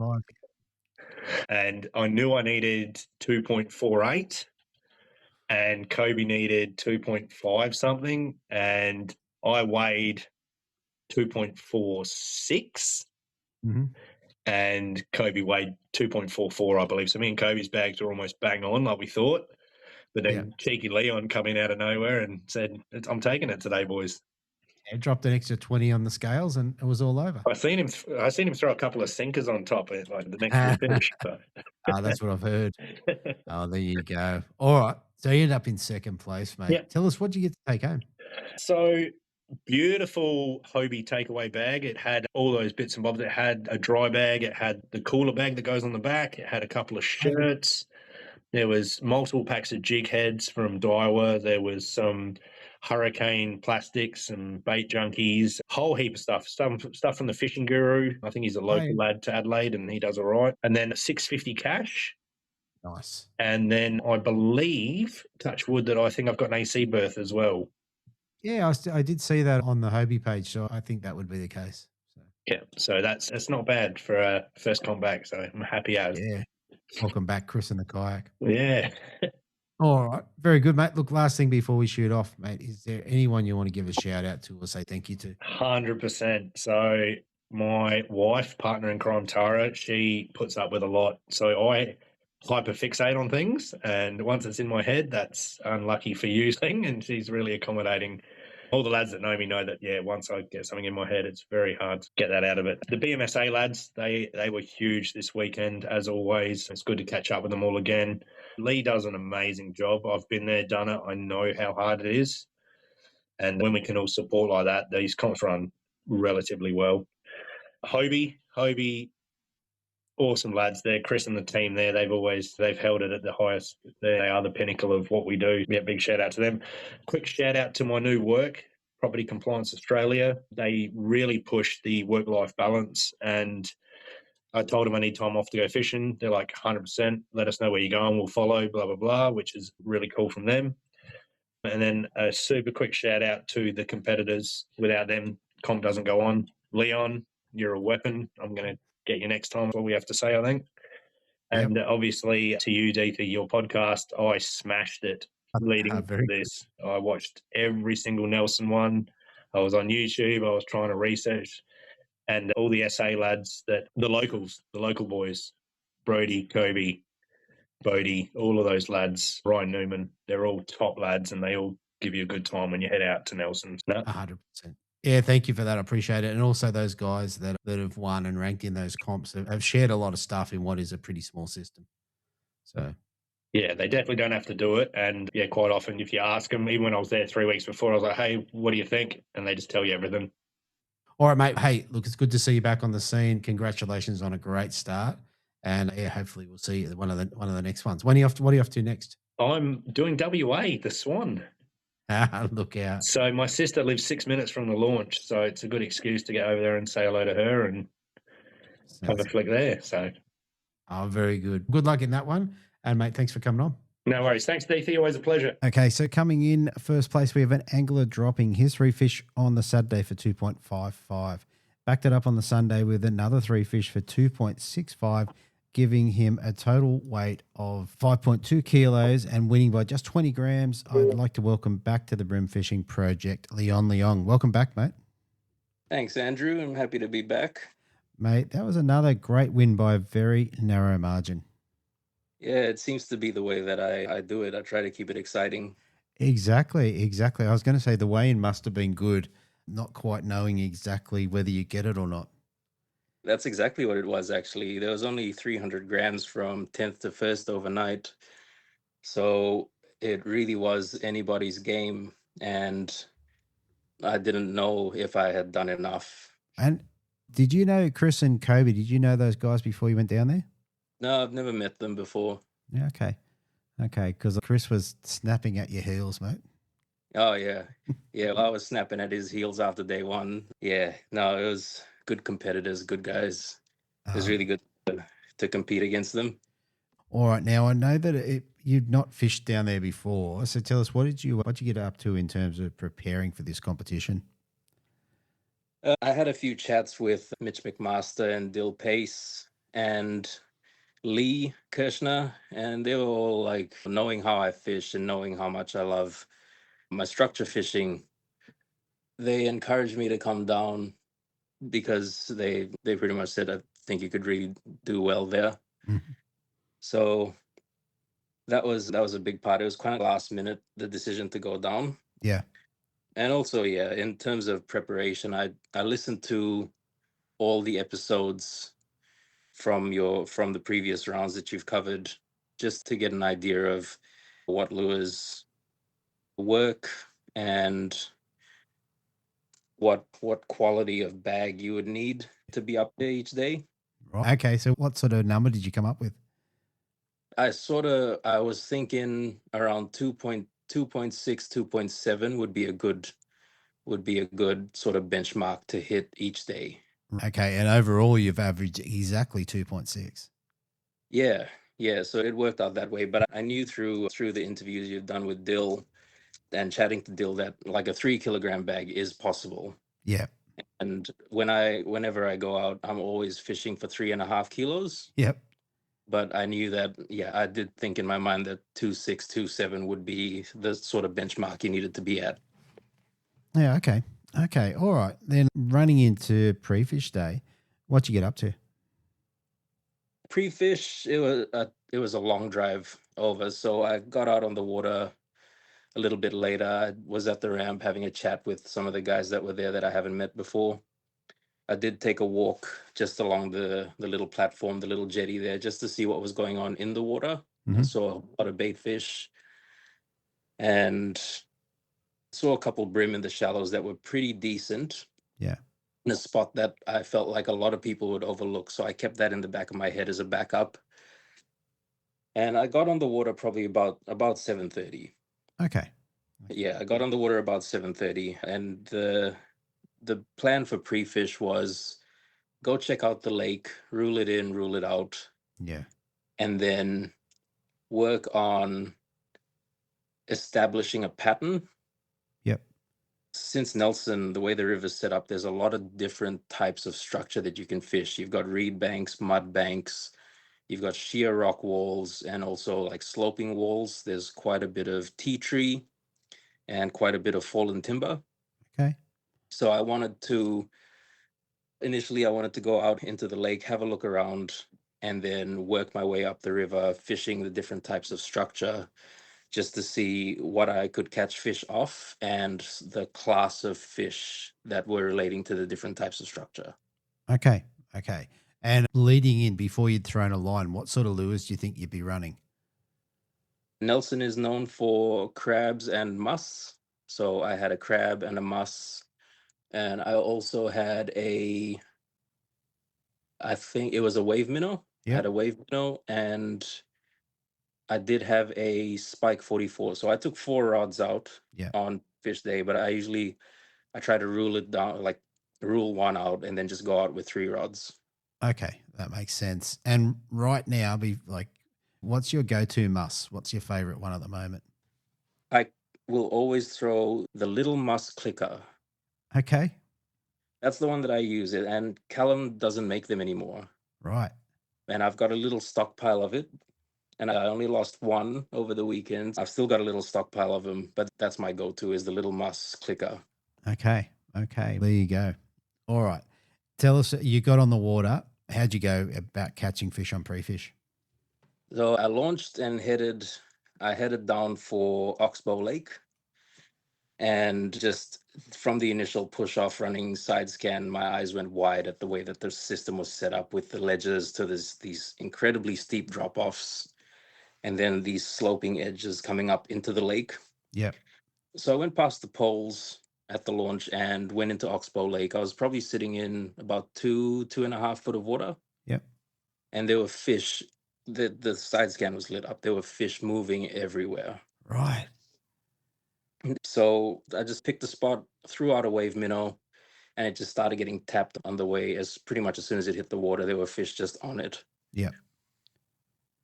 And I knew I needed 2.48 and Kobi needed 2.5 something. And I weighed 2.46 and Kobi weighed 2.44, I believe. So me and Kobi's bags were almost bang on like we thought. But then cheeky Leon come in out of nowhere and said, I'm taking it today, boys. Yeah, dropped an extra 20 on the scales and it was all over. I seen him throw a couple of sinkers on top of it, like the next finish. So. That's what I've heard. There you go. All right. So you ended up in second place, mate. Yeah. Tell us, what did you get to take home? So beautiful Hobie takeaway bag. It had all those bits and bobs. It had a dry bag. It had the cooler bag that goes on the back. It had a couple of shirts. There was multiple packs of jig heads from Daiwa. There was some Hurricane plastics and bait junkies, a whole heap of stuff from the Fishing Guru. I think he's a local lad to Adelaide and he does all right. And then $6.50 cash. Nice. And then I believe, touch wood, that I think I've got an AC berth as well. Yeah, I did see that on the Hobie page, so I think that would be the case. So. Yeah, so that's not bad for a first comp back, so I'm happy as. Yeah. Welcome back, Chris and the Kayak. Yeah. All right. Very good, mate. Look, last thing before we shoot off, mate, is there anyone you want to give a shout out to or say thank you to? 100%. So my wife, partner in crime, Tara, she puts up with a lot. So I hyperfixate on things, and once it's in my head, that's unlucky for using, and she's really accommodating. All the lads that know me know that, once I get something in my head, it's very hard to get that out of it. The BMSA lads, they were huge this weekend, as always. It's good to catch up with them all again. Lee does an amazing job. I've been there, done it. I know how hard it is. And when we can all support like that, these comps run relatively well. Hobie, awesome lads there. Chris and the team there, they've held it at the highest. They are the pinnacle of what we do. Yeah, big shout out to them. Quick shout out to my new work, Property Compliance Australia. They really push the work-life balance, and I told them I need time off to go fishing. They're like, 100%, let us know where you're going, we'll follow, blah, blah, blah, which is really cool from them. And then a super quick shout out to the competitors. Without them, comp doesn't go on. Leon, you're a weapon. I'm going to get you next time, what we have to say, I think. And obviously to you, Deetha, your podcast, I smashed it leading to this. I watched every single Nelson one. I was on YouTube. I was trying to research. And all the SA lads, the local boys, Brody, Kobi, Bodie, all of those lads, Ryan Newman, they're all top lads and they all give you a good time when you head out to Nelson's. No? 100%. Yeah, thank you for that. I appreciate it. And also those guys that have won and ranked in those comps have shared a lot of stuff in what is a pretty small system. So Yeah, they definitely don't have to do it. And yeah, quite often if you ask them, even when I was there 3 weeks before, I was like, hey, what do you think? And they just tell you everything. all right, mate. Hey, look, it's good to see you back on the scene. Congratulations on a great start. And yeah, hopefully we'll see you at one of the next ones. When are you off to, what are you off to next? I'm doing WA, the Swan. Look out. So my sister lives 6 minutes from the launch, so it's a good excuse to get over there and say hello to her and have a flick there. So Very good. Good luck in that one. And mate, thanks for coming on. no worries. Thanks, Deethy. Always a pleasure. Okay, so coming in first place, we have an angler dropping his 3 fish on the Saturday for 2.55. Backed it up on the Sunday with another 3 fish for 2.65, giving him a total weight of 5.2 kilos and winning by just 20 grams. I'd like to welcome back to the Brim Fishing Project, Leong. Welcome back, mate. Thanks, Andrew. I'm happy to be back. Mate, that was another great win by a very narrow margin. Yeah, it seems to be the way that I do it. I try to keep it exciting. Exactly. I was going to say the weigh-in must have been good, not quite knowing exactly whether you get it or not. That's exactly what it was, actually. There was only 300 grams from 10th to 1st overnight. So it really was anybody's game. And I didn't know if I had done enough. And did you know Chris and Kobi? Did you know those guys before you went down there? No, I've never met them before. Yeah, okay. Because Chris was snapping at your heels, mate. Oh, yeah. Yeah, well, I was snapping at his heels after day one. Yeah, no, it was good competitors, good guys. It was really good to compete against them. All right. Now, I know that you'd not fished down there before. So tell us, what did you get up to in terms of preparing for this competition? I had a few chats with Mitch McMaster and Dill Pace and Lee Kirshner, and they were all like, knowing how I fish and knowing how much I love my structure fishing, they encouraged me to come down because they pretty much said, I think you could really do well there. Mm-hmm. So that was a big part. It was kind of last minute, the decision to go down. Yeah. And also, yeah, in terms of preparation, I listened to all the episodes from the previous rounds that you've covered, just to get an idea of what lures work and what quality of bag you would need to be up there each day. Right. Okay, so what sort of number did you come up with? I was thinking around 2.6, 2.7 would be a good sort of benchmark to hit each day. Okay, and overall you've averaged exactly 2.6. Yeah, so it worked out that way. But I knew through the interviews you've done with Dill and chatting to Dill that like a 3 kilogram bag is possible. Yeah. And whenever I go out, I'm always fishing for 3.5 kilos. Yep. But I knew that, yeah, I did think in my mind that 2.6, 2.7 would be the sort of benchmark you needed to be at. Yeah, okay. Okay, all right. Then running into pre-fish day, what'd you get up to? Pre-fish, it was a long drive over, so I got out on the water a little bit later. I was at the ramp having a chat with some of the guys that were there that I haven't met before. I did take a walk just along the little platform, the little jetty there, just to see what was going on in the water. Mm-hmm. I saw a lot of bait fish and saw a couple brim in the shallows that were pretty decent. Yeah. In a spot that I felt like a lot of people would overlook. So I kept that in the back of my head as a backup. And I got on the water probably about 7:30. Okay. Yeah, I got on the water about 7:30, and the plan for pre-fish was go check out the lake, rule it in, rule it out. Yeah. And then work on establishing a pattern. Yep. Since Nelson, the way the river's set up, there's a lot of different types of structure that you can fish. You've got reed banks, mud banks, you've got sheer rock walls, and also like sloping walls. There's quite a bit of tea tree and quite a bit of fallen timber. Okay. So initially I wanted to go out into the lake, have a look around, and then work my way up the river, fishing the different types of structure just to see what I could catch fish off and the class of fish that were relating to the different types of structure. Okay. Okay. And leading in, before you'd thrown a line, what sort of lures do you think you'd be running? Nelson is known for crabs and muss. So I had a crab and a muss. And I also had I think it was a wave minnow. I had a wave minnow, and I did have a spike 44. So I took 4 rods out on fish day, but I try to rule it down, like rule 1 out and then just go out with 3 rods. Okay, that makes sense. And right now, what's your go-to muss? What's your favorite one at the moment? I will always throw the little muss clicker. Okay. That's the one that I use, and Callum doesn't make them anymore. Right. And I've got a little stockpile of it, and I only lost 1 over the weekend. I've still got a little stockpile of them, but that's my go-to, is the little muss clicker. Okay. Okay. There you go. All right. Tell us, you got on the water. How'd you go about catching fish on pre-fish? So I launched and headed down for Oxbow Lake. And just from the initial push-off running side scan, my eyes went wide at the way that the system was set up, with the ledges to these incredibly steep drop-offs, and then these sloping edges coming up into the lake. Yep. So I went past the poles at the launch and went into Oxbow Lake. I was probably sitting in about 2.5 foot of water. Yep. And there were fish. The side scan was lit up. There were fish moving everywhere. Right. So I just picked a spot, threw out a wave minnow, and it just started getting tapped on the way. Pretty much as soon as it hit the water, there were fish just on it. Yep.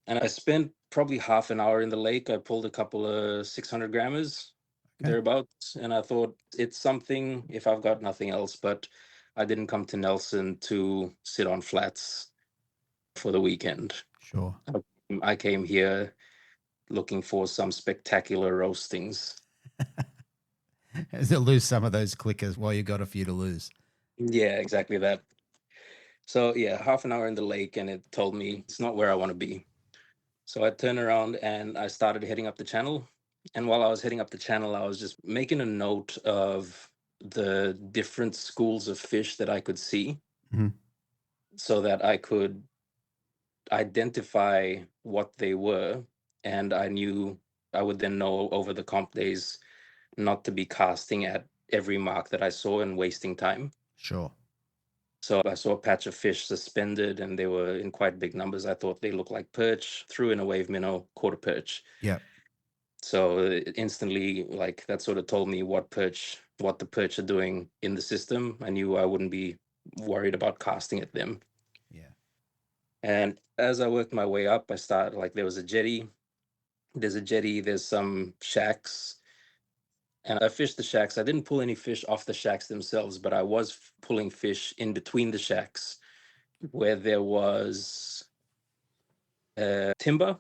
And I spent probably half an hour in the lake. I pulled a couple of 600 grammers, thereabouts, and I thought, it's something if I've got nothing else. But I didn't come to Nelson to sit on flats for the weekend. Sure. I came here looking for some spectacular roastings. To lose some of those clickers while you got a few to lose. Yeah, exactly that. So yeah, half an hour in the lake, and it told me it's not where I want to be. So I turned around and I started heading up the channel. And while I was heading up the channel, I was just making a note of the different schools of fish that I could see, so that I could identify what they were. And I knew I would then know over the comp days not to be casting at every mark that I saw and wasting time. Sure. So I saw a patch of fish suspended, and they were in quite big numbers. I thought they looked like perch, threw in a wave minnow, caught a perch. Yeah. So instantly, like, that sort of told me what the perch are doing in the system. I knew I wouldn't be worried about casting at them. Yeah. And as I worked my way up, I started, like, there was a jetty. There's a jetty, there's some shacks. And I fished the shacks. I didn't pull any fish off the shacks themselves, but I was pulling fish in between the shacks where there was timber,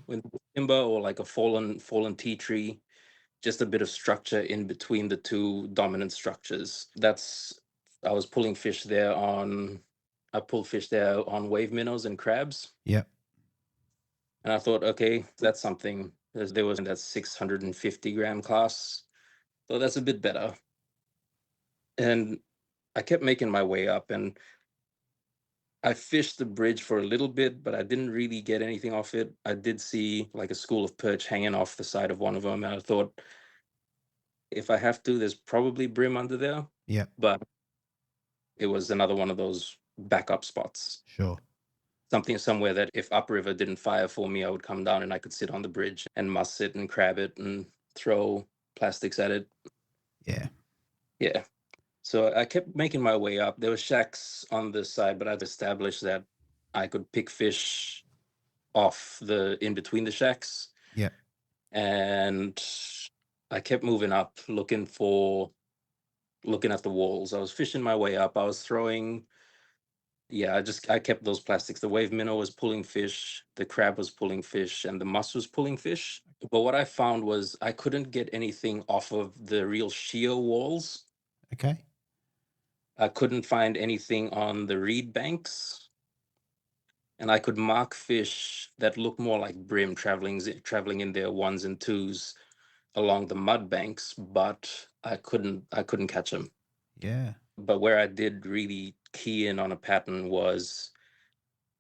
with timber, or like a fallen tea tree, just a bit of structure in between the two dominant structures. I was pulling fish there I pulled fish there on wave minnows and crabs. Yep. And I thought, okay, that's something. There was in that 650 gram class. So that's a bit better. And I kept making my way up, and I fished the bridge for a little bit, but I didn't really get anything off it. I did see like a school of perch hanging off the side of one of them, and I thought, if I have to, there's probably brim under there. Yeah. But it was another one of those backup spots. Sure. Somewhere that if upriver didn't fire for me, I would come down and I could sit on the bridge and muss it and crab it and throw plastics at it. Yeah. Yeah. So I kept making my way up. There were shacks on this side, but I'd established that I could pick fish off in between the shacks. Yeah. And I kept moving up, looking at the walls. I was fishing my way up. I was throwing. Yeah, I kept those plastics. The wave minnow was pulling fish, the crab was pulling fish, and the muss was pulling fish. But what I found was I couldn't get anything off of the real sheer walls. Okay. I couldn't find anything on the reed banks. and I could mark fish that looked more like brim traveling in their ones and twos along the mud banks, but I couldn't catch them. Yeah. But where I did really key in on a pattern was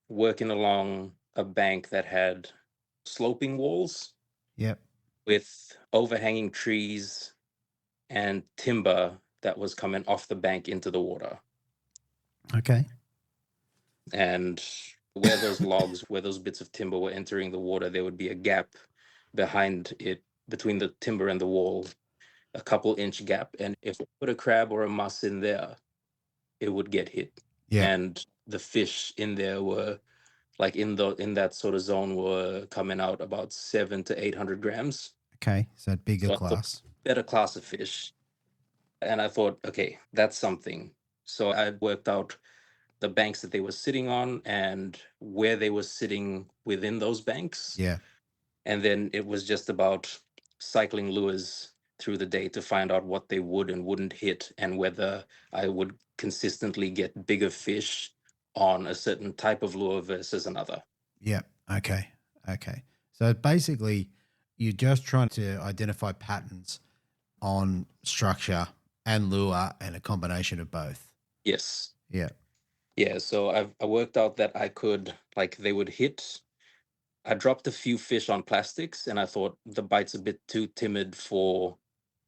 working along a bank that had sloping walls Yep. with overhanging trees and timber that was coming off the bank into the water. Okay. And where those logs, where those bits of timber were entering the water, there would be a gap behind it, between the timber and the wall, a couple inch gap. And if we put a crab or a muss in there, it would get hit. Yeah. And the fish in there were like in that sort of zone were coming out about 700 to 800 grams. Okay. So bigger So class. better class of fish. And I thought, okay, that's something. So I worked out the banks that they were sitting on and where they were sitting within those banks. Yeah. And then it was just about cycling lures through the day to find out what they would and wouldn't hit, and whether I would consistently get bigger fish on a certain type of lure versus another. Yeah. Okay. Okay. So basically, you're just trying to identify patterns on structure and lure and a combination of both. Yes. Yeah. Yeah. So I worked out that I could, like, they would hit. I dropped a few fish on plastics, and I thought the bite's a bit too timid for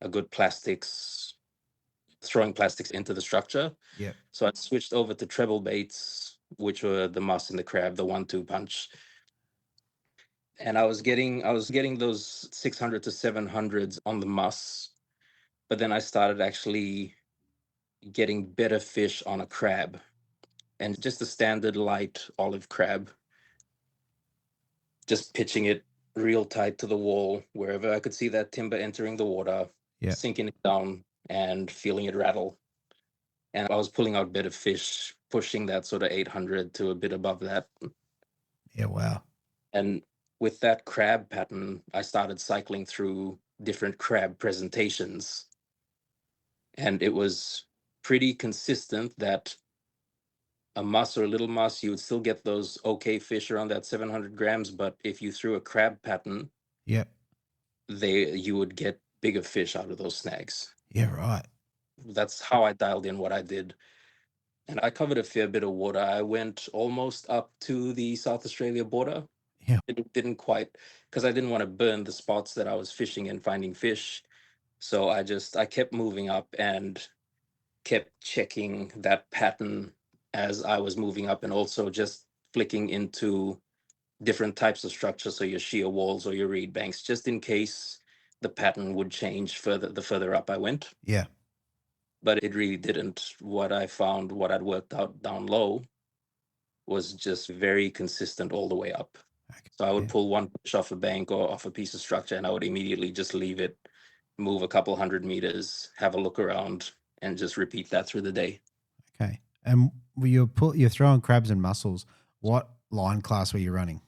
a good plastics, throwing plastics into the structure. Yeah. So I switched over to treble baits, which were the muss and the crab, the 1-2 punch. And I was getting those 600 to 700s on the muss, but then I started actually getting better fish on a crab, and just a standard light olive crab, just pitching it real tight to the wall wherever I could see that timber entering the water, Yeah. sinking it down and feeling it rattle. And I was pulling out better fish, pushing that sort of 800 to a bit above that. Yeah. Wow. And with that crab pattern, I started cycling through different crab presentations. And it was pretty consistent that a muss or a little muss, you would still get those okay fish around that 700 grams. But if you threw a crab pattern, Yeah. you would get bigger fish out of those snags. Yeah. Right. That's how I dialed in what I did. And I covered a fair bit of water. I went almost up to the South Australia border. Yeah. It didn't quite, because I didn't want to burn the spots that I was fishing and finding fish. So I kept moving up and kept checking that pattern as I was moving up, and also just flicking into different types of structure. So your shear walls or your reed banks, just in case the pattern would change the further up I went. Yeah. But it really didn't. What I found, what I'd worked out down low, was just very consistent all the way up. Okay. So I would pull one fish off a bank or off a piece of structure, and I would immediately just leave it, move a couple 100 meters, have a look around, and just repeat that through the day. Okay. And you're throwing crabs and mussels. What line class were you running?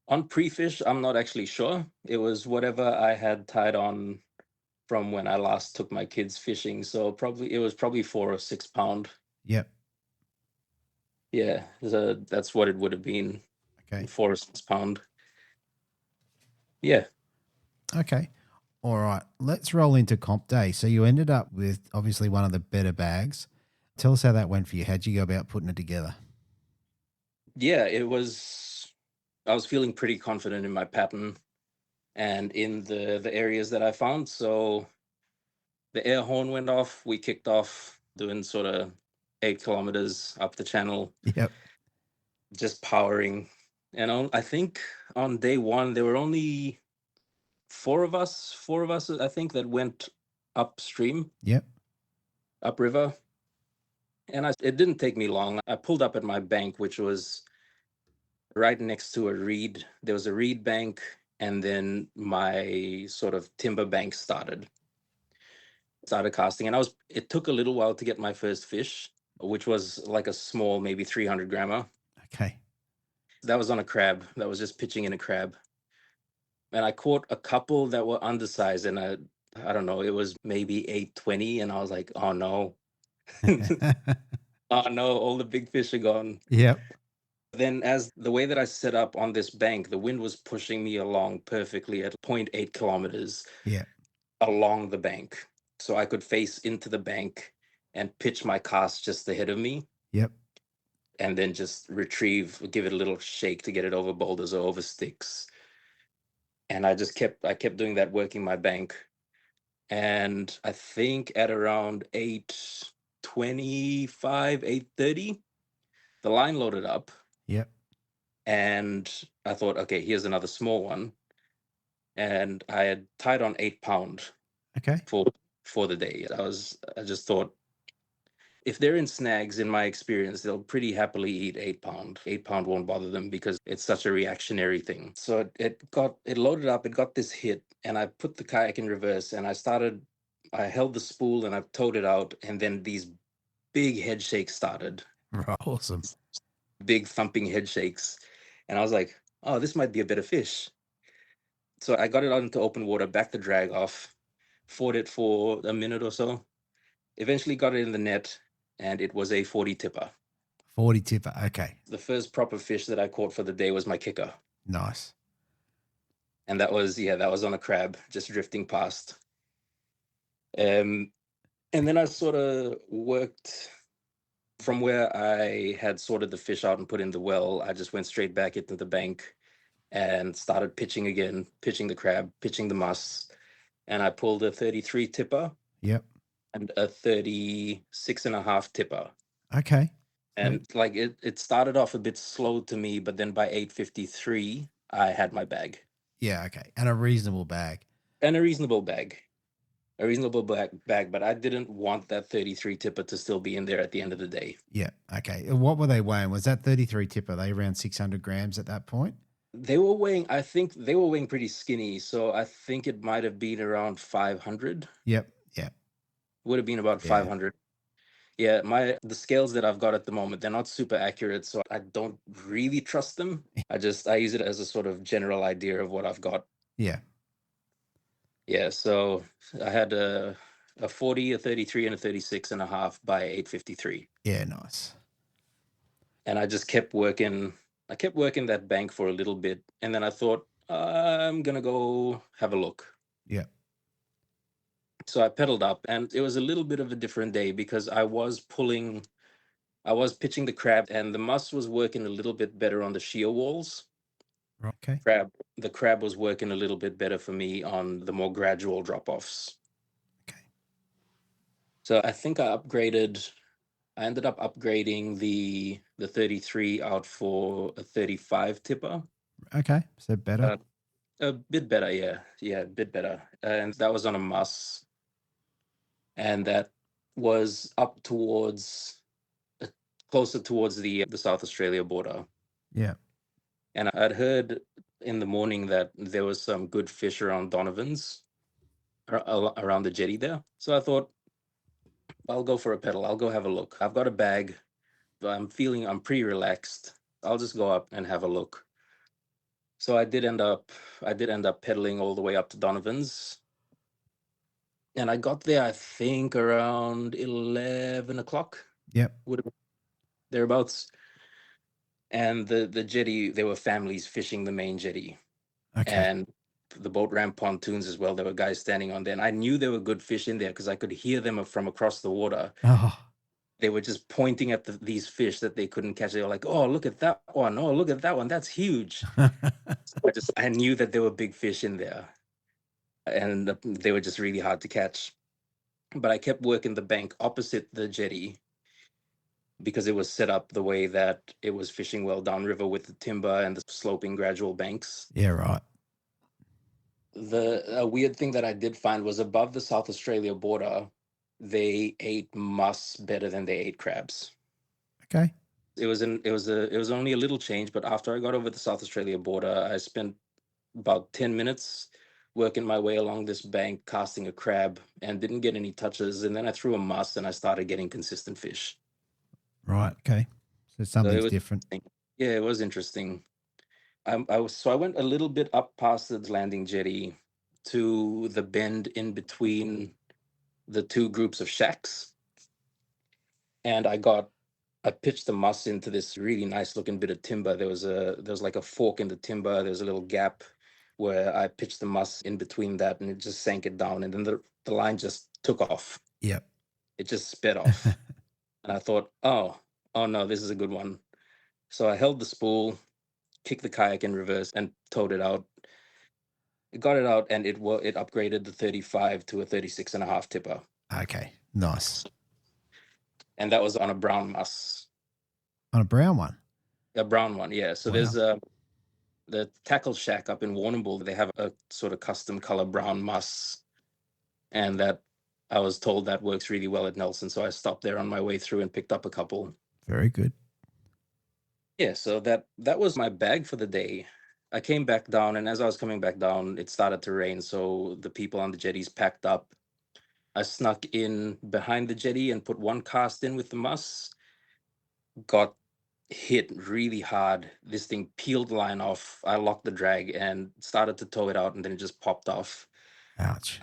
On pre-fish, I'm not actually sure. It was whatever I had tied on from when I last took my kids fishing. So it was probably 4 or 6 pound. Yep. Yeah, so that's what it would have been. Okay. 4 or 6 pound. Yeah. Okay. All right. Let's roll into comp day. So you ended up with obviously one of the better bags. Tell us how that went for you. How'd you go about putting it together? Yeah, I was feeling pretty confident in my pattern and in the areas that I found. So the air horn went off. We kicked off doing sort of 8 kilometers up the channel. Yep. Just powering. And I think on day one, there were only four of us, I think, that went upstream. Yep. Upriver. And it didn't take me long. I pulled up at my bank, which was right next to a reed. There was a reed bank, and then my sort of timber bank started casting. And it took a little while to get my first fish, which was like a small, maybe 300 grammer. Okay. That was on a crab. That was just pitching in a crab. And I caught a couple that were undersized, and I don't know, it was maybe 820, and I was like, oh no. Oh no, all the big fish are gone. Yep. Then as the way that I set up on this bank, the wind was pushing me along perfectly at 0.8 kilometers Yeah. along the bank. So I could face into the bank and pitch my cast just ahead of me Yep. and then just retrieve, give it a little shake to get it over boulders or over sticks. And I kept doing that, working my bank. And I think at around 8:25, 8:30, the line loaded up. Yep. And I thought, okay, here's another small one. And I had tied on 8 pound Okay. for the day. I just thought, if they're in snags, in my experience, they'll pretty happily eat 8 pound. 8 pound won't bother them because it's such a reactionary thing. So it loaded up, it got this hit, and I put the kayak in reverse and I held the spool and I towed it out, and then these big head shakes started. Right. Awesome. Big thumping head shakes. And I was like, oh, this might be a better fish. So I got it out into open water, backed the drag off, fought it for a minute or so, eventually got it in the net, and it was a 40 tipper. 40 tipper. Okay. The first proper fish that I caught for the day was my kicker. Nice. And that was on a crab, just drifting past. And then I sort of worked from where I had sorted the fish out and put in the well. I just went straight back into the bank and started pitching again, pitching the crab, pitching the muss. And I pulled a 33 tipper. Yep. And a 36.5 tipper. Okay. And like it started off a bit slow to me, but then by 8:53, I had my bag. Yeah, okay. And a reasonable bag. And a reasonable bag. A reasonable bag, but I didn't want that 33 tipper to still be in there at the end of the day. Yeah, okay. And what were they weighing? Was that 33 tipper? They around 600 grams at that point? I think they were weighing pretty skinny, so I think it might have been around 500. Yep. Would have been about 500. Yeah, the scales that I've got at the moment, they're not super accurate, so I don't really trust them. I use it as a sort of general idea of what I've got. Yeah. Yeah, so I had a 40, a 33, and a 36.5 by 8:53. Yeah, nice. And I just kept working. I kept working that bank for a little bit, and then I thought, I'm gonna go have a look. Yeah. So I pedaled up, and it was a little bit of a different day because I was pitching the crab, and the muss was working a little bit better on the shear walls. Okay. The crab was working a little bit better for me on the more gradual drop-offs. Okay. So I think I ended up upgrading the 33 out for a 35 tipper. Okay. So better. A bit better, yeah. Yeah, a bit better. And that was on a muss. And that was up towards closer towards the South Australia border. Yeah. And I'd heard in the morning that there was some good fish around Donovan's, around the jetty there. So I thought, I'll go for a pedal. I'll go have a look. I've got a bag. I'm pretty relaxed. I'll just go up and have a look. So I did end up pedaling all the way up to Donovan's. And I got there, I think, around 11 o'clock. Yep. Would have been thereabouts. And the jetty, there were families fishing the main jetty. Okay. And the boat ramp pontoons as well. There were guys standing on there. And I knew there were good fish in there because I could hear them from across the water. Oh. They were just pointing at these fish that they couldn't catch. They were like, oh, look at that one. Oh, look at that one. That's huge. So I knew that there were big fish in there. And they were just really hard to catch. But I kept working the bank opposite the jetty because it was set up the way that it was fishing well downriver with the timber and the sloping gradual banks. Yeah, right. The weird thing that I did find was above the South Australia border, they ate muss better than they ate crabs. Okay. It was only a little change, but after I got over the South Australia border, I spent about 10 minutes working my way along this bank, casting a crab, and didn't get any touches. And then I threw a muss, and I started getting consistent fish. Right. Okay. So something's different. Yeah, it was interesting. I went a little bit up past the landing jetty to the bend in between the two groups of shacks, and I got I pitched the muss into this really nice looking bit of timber. There was like a fork in the timber. There's a little gap where I pitched the muss in between that, and it just sank it down. And then the line just took off. Yep. It just sped off. And I thought, oh no, this is a good one. So I held the spool, kicked the kayak in reverse, and towed it out. It got it out, and it upgraded the 35 to a 36.5 tipper. Okay, nice. And that was on a brown muss. On a brown one? A brown one, yeah. So Wow. there's the Tackle Shack up in Warrnambool. They have a sort of custom color brown muss, and that I was told that works really well at Nelson. So I stopped there on my way through and picked up a couple. Very good. Yeah, so that was my bag for the day. I came back down, and as I was coming back down, it started to rain. So the people on the jetties packed up. I snuck in behind the jetty and put one cast in with the muss. Got hit really hard. This thing peeled the line off. I locked the drag and started to tow it out, and then it just popped off. Ouch.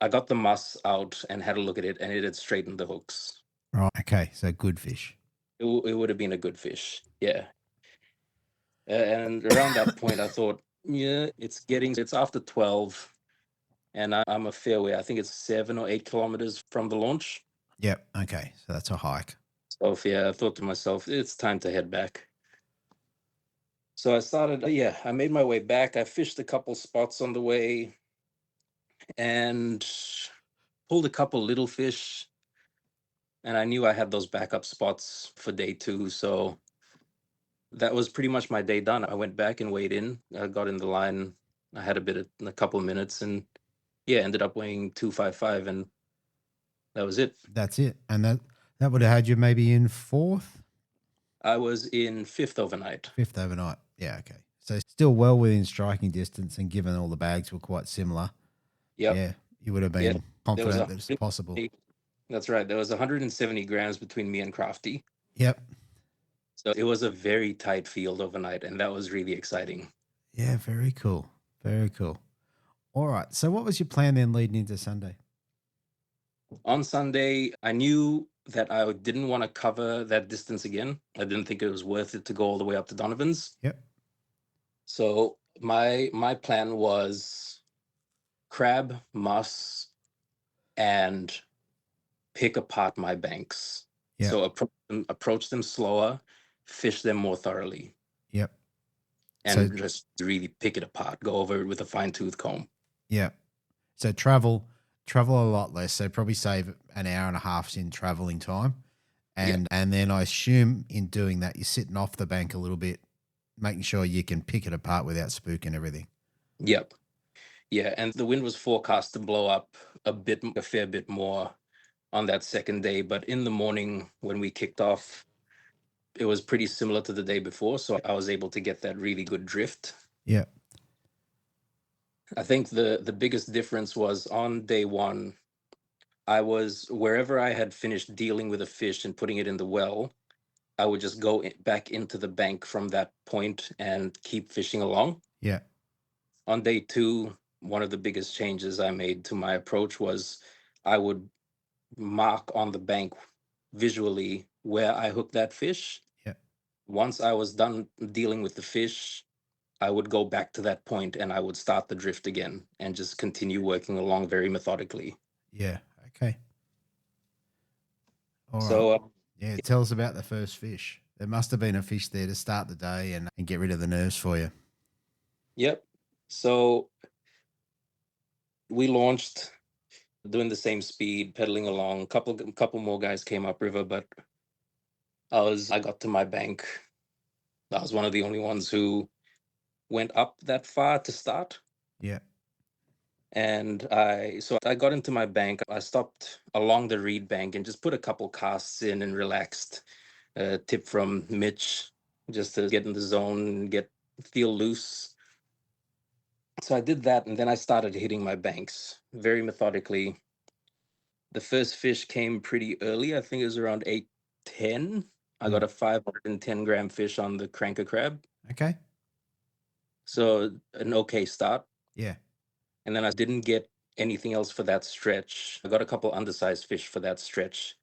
I got the muss out and had a look at it, and it had straightened the hooks. Right. Okay. So good fish. It would have been a good fish. Yeah. And around that point, I thought, yeah, it's after 12, and I'm a fair way. I think it's 7 or 8 kilometers from the launch. Yep. Okay. So that's a hike. So yeah, I thought to myself, it's time to head back. So I started, I made my way back. I fished a couple spots on the way and pulled a couple little fish. And I knew I had those backup spots for day 2. So that was pretty much my day done. I went back and weighed in. I got in the line. I had a couple of minutes, and ended up weighing 255, and that was it. That's it. And that would have had you maybe in 4th? I was in 5th overnight. 5th overnight. Yeah, okay. So still well within striking distance, and given all the bags were quite similar, yeah, you would have been confident that it's possible. That's right. There was 170 grams between me and Crafty. Yep. So it was a very tight field overnight, and that was really exciting. Yeah, very cool. Very cool. All right. So what was your plan then leading into Sunday? On Sunday, I knew that I didn't want to cover that distance again. I didn't think it was worth it to go all the way up to Donovan's. Yep. So my plan was crab, muss, and pick apart my banks. Yep. So approach them slower, fish them more thoroughly. Yep. And just really pick it apart, go over it with a fine-tooth comb. Yeah. So travel a lot less. So probably save an hour and a half in traveling time. And then I assume in doing that, you're sitting off the bank a little bit, making sure you can pick it apart without spooking everything. Yep. Yeah. And the wind was forecast to blow up a fair bit more on that second day. But in the morning when we kicked off, it was pretty similar to the day before. So I was able to get that really good drift. Yeah. I think the biggest difference was on day 1, I was wherever I had finished dealing with a fish and putting it in the well, I would just go back into the bank from that point and keep fishing along. Yeah. On day 2, one of the biggest changes I made to my approach was I would mark on the bank visually where I hooked that fish. Yeah. Once I was done dealing with the fish, I would go back to that point and I would start the drift again and just continue working along very methodically. Yeah. Okay. All right. So, tell us about the first fish. There must have been a fish there to start the day and get rid of the nerves for you. Yep. So we launched doing the same speed, pedaling along. A couple more guys came upriver, but I got to my bank. I was one of the only ones who went up that far to start. Yeah. And I got into my bank. I stopped along the reed bank and just put a couple casts in and relaxed. Tip from Mitch, just to get in the zone and feel loose. So I did that, and then I started hitting my banks very methodically. The first fish came pretty early. I think it was around 8:10. I got a 510 gram fish on the cranker crab. Okay. So an okay start. Yeah. And then I didn't get anything else for that stretch. I got a couple undersized fish for that stretch.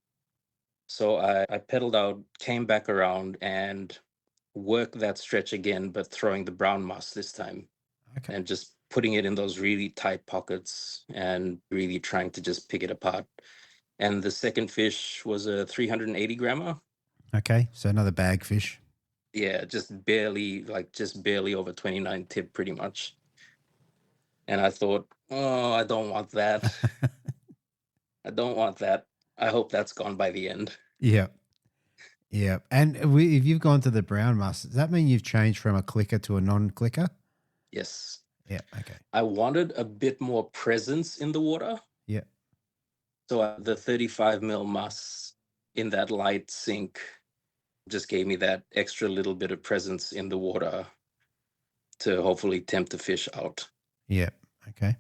So I pedaled out, came back around, and worked that stretch again, but throwing the brown muss this time. Okay. And just putting it in those really tight pockets and really trying to just pick it apart. And the second fish was a 380 grammer. Okay. So another bag fish. Yeah, just barely over 29 tip pretty much. And I thought, oh, I don't want that. I don't want that. I hope that's gone by the end. Yeah. Yeah. And if you've gone to the brown muss, does that mean you've changed from a clicker to a non-clicker? Yes. Yeah. Okay. I wanted a bit more presence in the water. Yeah. So the 35 mil muss in that light sink just gave me that extra little bit of presence in the water to hopefully tempt the fish out. Yeah. Okay.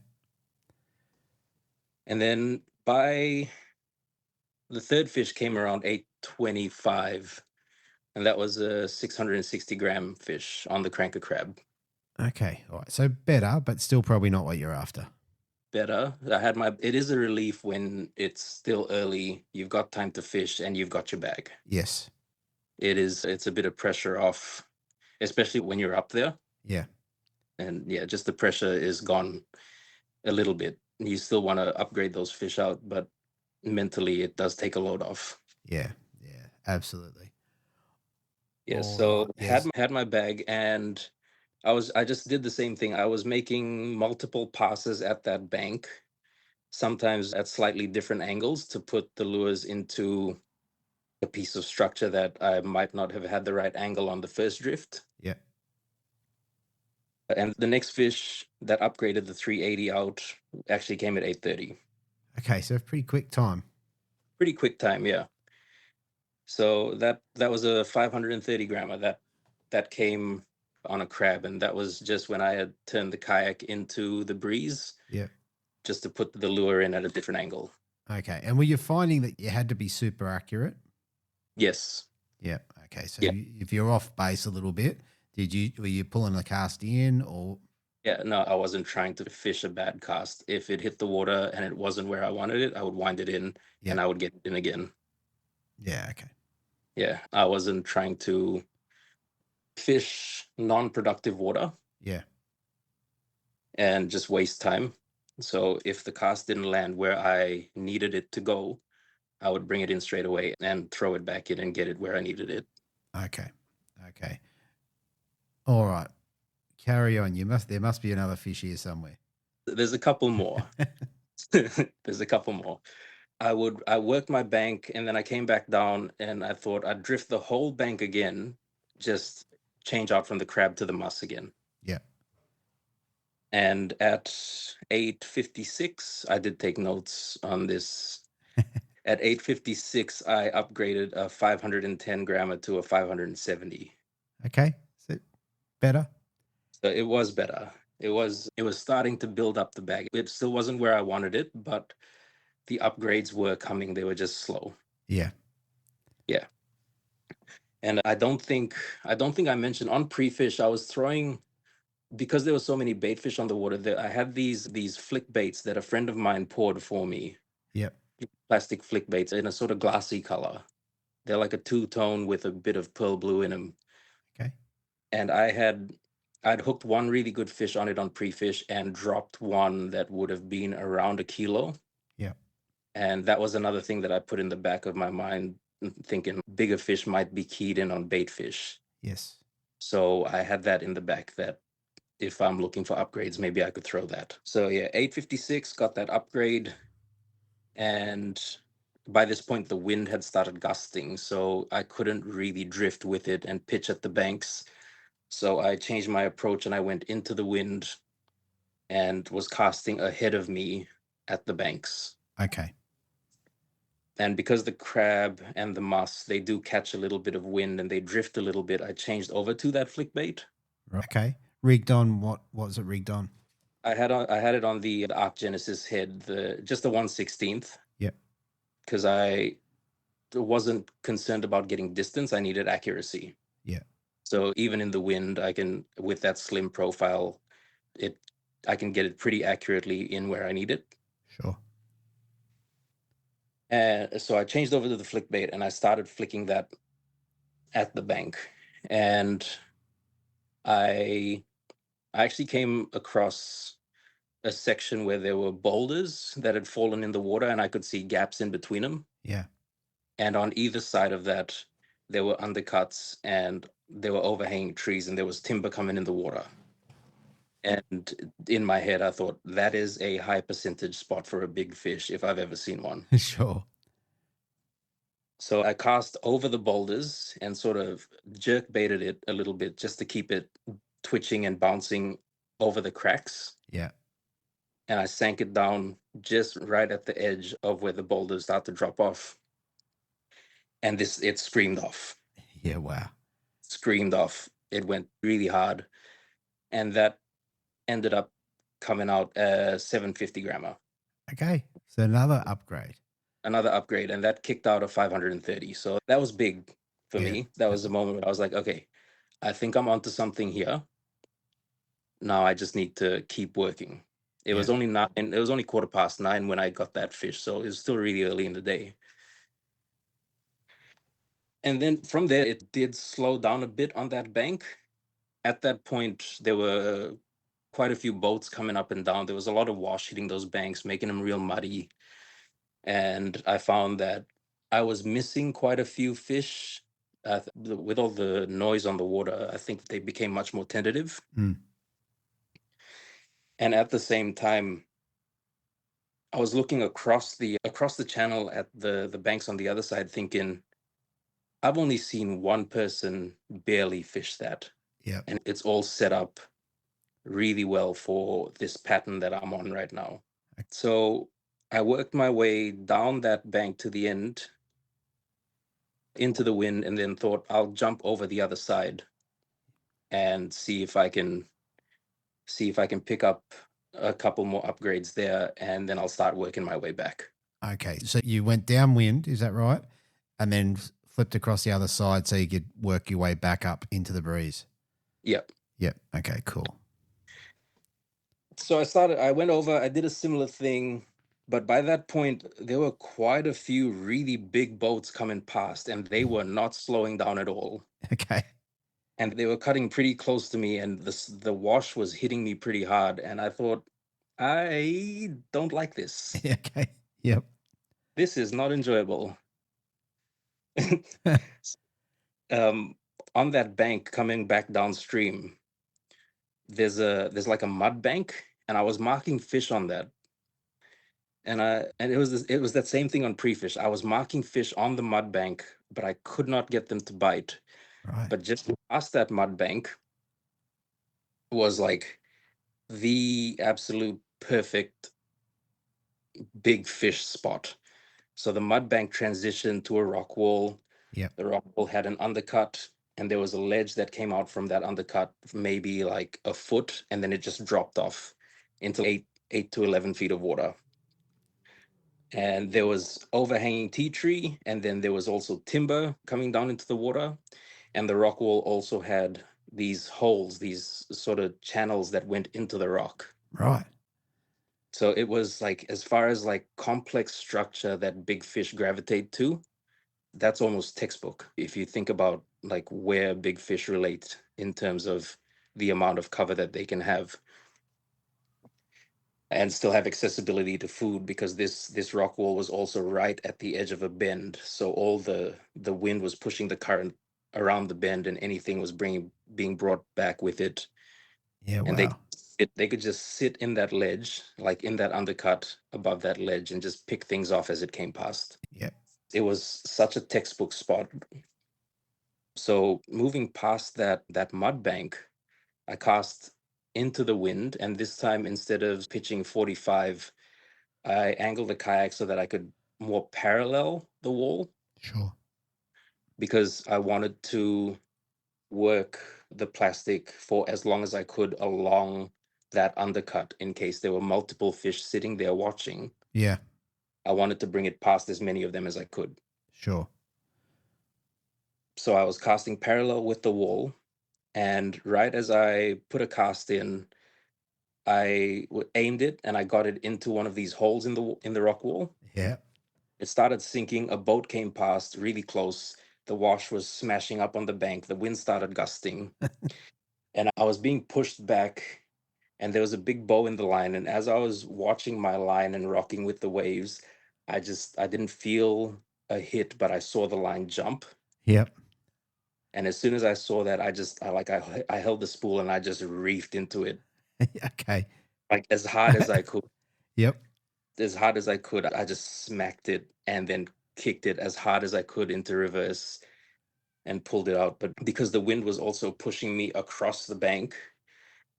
And then by the third fish came around 825, and that was a 660 gram fish on the cranker crab. Okay. All right. So better, but still probably not what you're after. Better. It is a relief when it's still early, you've got time to fish and you've got your bag. Yes. It's a bit of pressure off, especially when you're up there. Yeah. And yeah, just the pressure is gone a little bit. You still want to upgrade those fish out, but mentally it does take a load off. Yeah. Yeah. Absolutely. Yeah. All So right, yes. had my bag, and I just did the same thing. I was making multiple passes at that bank, sometimes at slightly different angles, to put the lures into a piece of structure that I might not have had the right angle on the first drift. Yeah. And the next fish that upgraded the 380 out actually came at 830. Okay, so pretty quick time. Pretty quick time, yeah. So that was a 530 grammer that came on a crab, and that was just when I had turned the kayak into the breeze. Yeah. Just to put the lure in at a different angle. Okay, and were you finding that you had to be super accurate? Yes. Yeah. Okay, so Yeah. if you're off base a little bit, were you pulling the cast in or? Yeah, no, I wasn't trying to fish a bad cast. If it hit the water and it wasn't where I wanted it, I would wind it in and I would get it in again. Yeah. Okay. Yeah, I wasn't trying to fish non-productive water. Yeah. And just waste time. So if the cast didn't land where I needed it to go, I would bring it in straight away and throw it back in and get it where I needed it. Okay. Okay. All right. Carry on. There must be another fish here somewhere. There's a couple more. There's a couple more. I worked my bank, and then I came back down, and I thought I'd drift the whole bank again, just change out from the crab to the muss again. Yeah. And at 8:56, I did take notes on this. At 8:56, I upgraded a 510 grammer to a 570. Okay. So better? So it was better. It was starting to build up the bag. It still wasn't where I wanted it, but the upgrades were coming. They were just slow. Yeah. Yeah. And I don't think I mentioned on pre-fish, I was throwing, because there were so many bait fish on the water, that I had these flick baits that a friend of mine poured for me. Yep. Plastic flick baits in a sort of glassy color. They're like a two-tone with a bit of pearl blue in them. Okay. And I'd hooked one really good fish on it on pre-fish and dropped one that would have been around a kilo. Yeah. And that was another thing that I put in the back of my mind, thinking bigger fish might be keyed in on bait fish. Yes. So I had that in the back, that if I'm looking for upgrades, maybe I could throw that. So yeah, 8:56, got that upgrade. And by this point, the wind had started gusting, so I couldn't really drift with it and pitch at the banks. So I changed my approach and I went into the wind and was casting ahead of me at the banks. Okay. And because the crab and the muss, they do catch a little bit of wind and they drift a little bit, I changed over to that flick bait. Okay. Rigged on what was it rigged on? I had it on the Arc Genesis head, just the 1/16. Yep. Because I wasn't concerned about getting distance. I needed accuracy. Yeah. So even in the wind, I can, with that slim profile, I can get it pretty accurately in where I need it. Sure. And so I changed over to the flick bait and I started flicking that at the bank. And I actually came across a section where there were boulders that had fallen in the water and I could see gaps in between them. Yeah. And on either side of that, there were undercuts and there were overhanging trees and there was timber coming in the water. And in my head, I thought that is a high percentage spot for a big fish if I've ever seen one. Sure. So I cast over the boulders and sort of jerk baited it a little bit just to keep it twitching and bouncing over the cracks. Yeah. And I sank it down just right at the edge of where the boulders start to drop off. And it screamed off. Yeah, wow. Screamed off. It went really hard. And that ended up coming out a 750 grammer. Okay. So another upgrade. Another upgrade. And that kicked out a 530. So that was big for Yeah. me. That was the moment where I was like, okay, I think I'm onto something here. Now I just need to keep working. It was only 9:15 when I got that fish. So it was still really early in the day. And then from there, it did slow down a bit on that bank. At that point, there were quite a few boats coming up and down. There was a lot of wash hitting those banks, making them real muddy. And I found that I was missing quite a few fish. With all the noise on the water, I think they became much more tentative. Mm. And at the same time, I was looking across the channel at the banks on the other side, thinking, I've only seen one person barely fish that. Yeah. And it's all set up really well for this pattern that I'm on right now. So I worked my way down that bank to the end into the wind and then thought I'll jump over the other side and see if I can pick up a couple more upgrades there, and then I'll start working my way back. Okay. So you went downwind, is that right? And then flipped across the other side so you could work your way back up into the breeze. Yep. Yep. Okay, cool. So I went over, I did a similar thing, but by that point, there were quite a few really big boats coming past, and they were not slowing down at all. Okay. And they were cutting pretty close to me, and the wash was hitting me pretty hard. And I thought, I don't like this. Okay. Yep. This is not enjoyable. On that bank coming back downstream, there's like a mud bank, and I was marking fish on that. And it was that same thing on pre-fish. I was marking fish on the mud bank, but I could not get them to bite. Right. But just past that mud bank was like the absolute perfect big fish spot. So the mud bank transitioned to a rock wall. Yep. The rock wall had an undercut, and there was a ledge that came out from that undercut, maybe like a foot, and then it just dropped off into 8 to 11 feet of water. And there was overhanging tea tree, and then there was also timber coming down into the water. And the rock wall also had these holes, these sort of channels that went into the rock. Right. So it was like, as far as like complex structure that big fish gravitate to, that's almost textbook. If you think about like where big fish relate in terms of the amount of cover that they can have and still have accessibility to food, because this rock wall was also right at the edge of a bend. So all the wind was pushing the current around the bend, and anything was being brought back with it. Yeah. And Wow. they could just sit in that ledge, like in that undercut above that ledge, and just pick things off as it came past. Yep. It was such a textbook spot. So moving past that mud bank, I cast into the wind, and this time, instead of pitching 45, I angled the kayak so that I could more parallel the wall. Sure. Because I wanted to work the plastic for as long as I could along that undercut, in case there were multiple fish sitting there watching. Yeah. I wanted to bring it past as many of them as I could. Sure. So I was casting parallel with the wall, and right as I put a cast in, I aimed it and I got it into one of these holes in the rock wall. Yeah. It started sinking. A boat came past really close. The wash was smashing up on the bank. The wind started gusting. And I was being pushed back. And there was a big bow in the line. And as I was watching my line and rocking with the waves, I didn't feel a hit, but I saw the line jump. Yep. And as soon as I saw that, I held the spool and I just reefed into it. Okay. Like as hard as I could. Yep. As hard as I could. I just smacked it and then kicked it as hard as I could into reverse and pulled it out. But because the wind was also pushing me across the bank,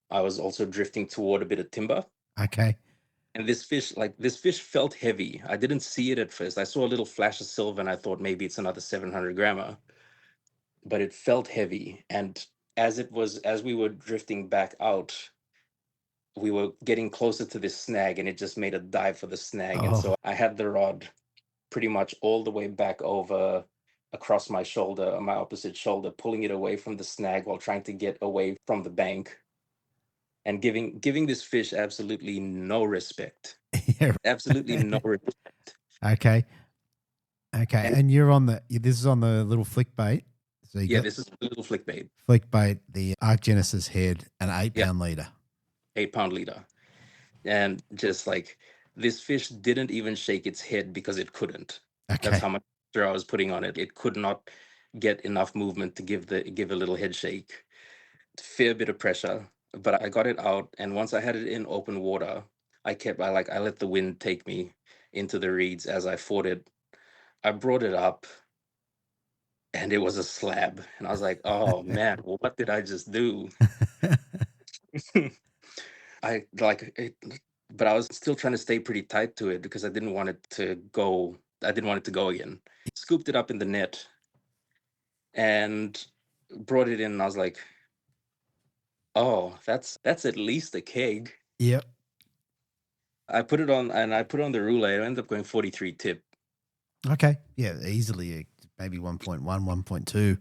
I was also drifting toward a bit of timber. Okay. And this fish felt heavy. I didn't see it at first. I saw a little flash of silver and I thought maybe it's another 700 grammer. But it felt heavy. And as we were drifting back out, we were getting closer to this snag and it just made a dive for the snag. And so I had the rod pretty much all the way back over across my shoulder, my opposite shoulder, pulling it away from the snag while trying to get away from the bank and giving this fish absolutely no respect. Yeah. Absolutely no respect. Okay. And you're on this is on the little flick bait. So this is a little flick bait. Flick bait, the Arc Genesis head, an 8-pound leader. 8-pound leader. And just like this fish didn't even shake its head because it couldn't. Okay. That's how much pressure I was putting on it. It could not get enough movement to give a little head shake. Fair bit of pressure, but I got it out. And once I had it in open water, I let the wind take me into the reeds as I fought it. I brought it up and it was a slab. And I was like, oh man, what did I just do? But I was still trying to stay pretty tight to it because I didn't want it to go again. Scooped it up in the net and brought it in and I was like, oh, that's at least a keg. Yep. I put it on the roulette. I ended up going 43 tip. Okay. Yeah, easily maybe 1.1, 1.2.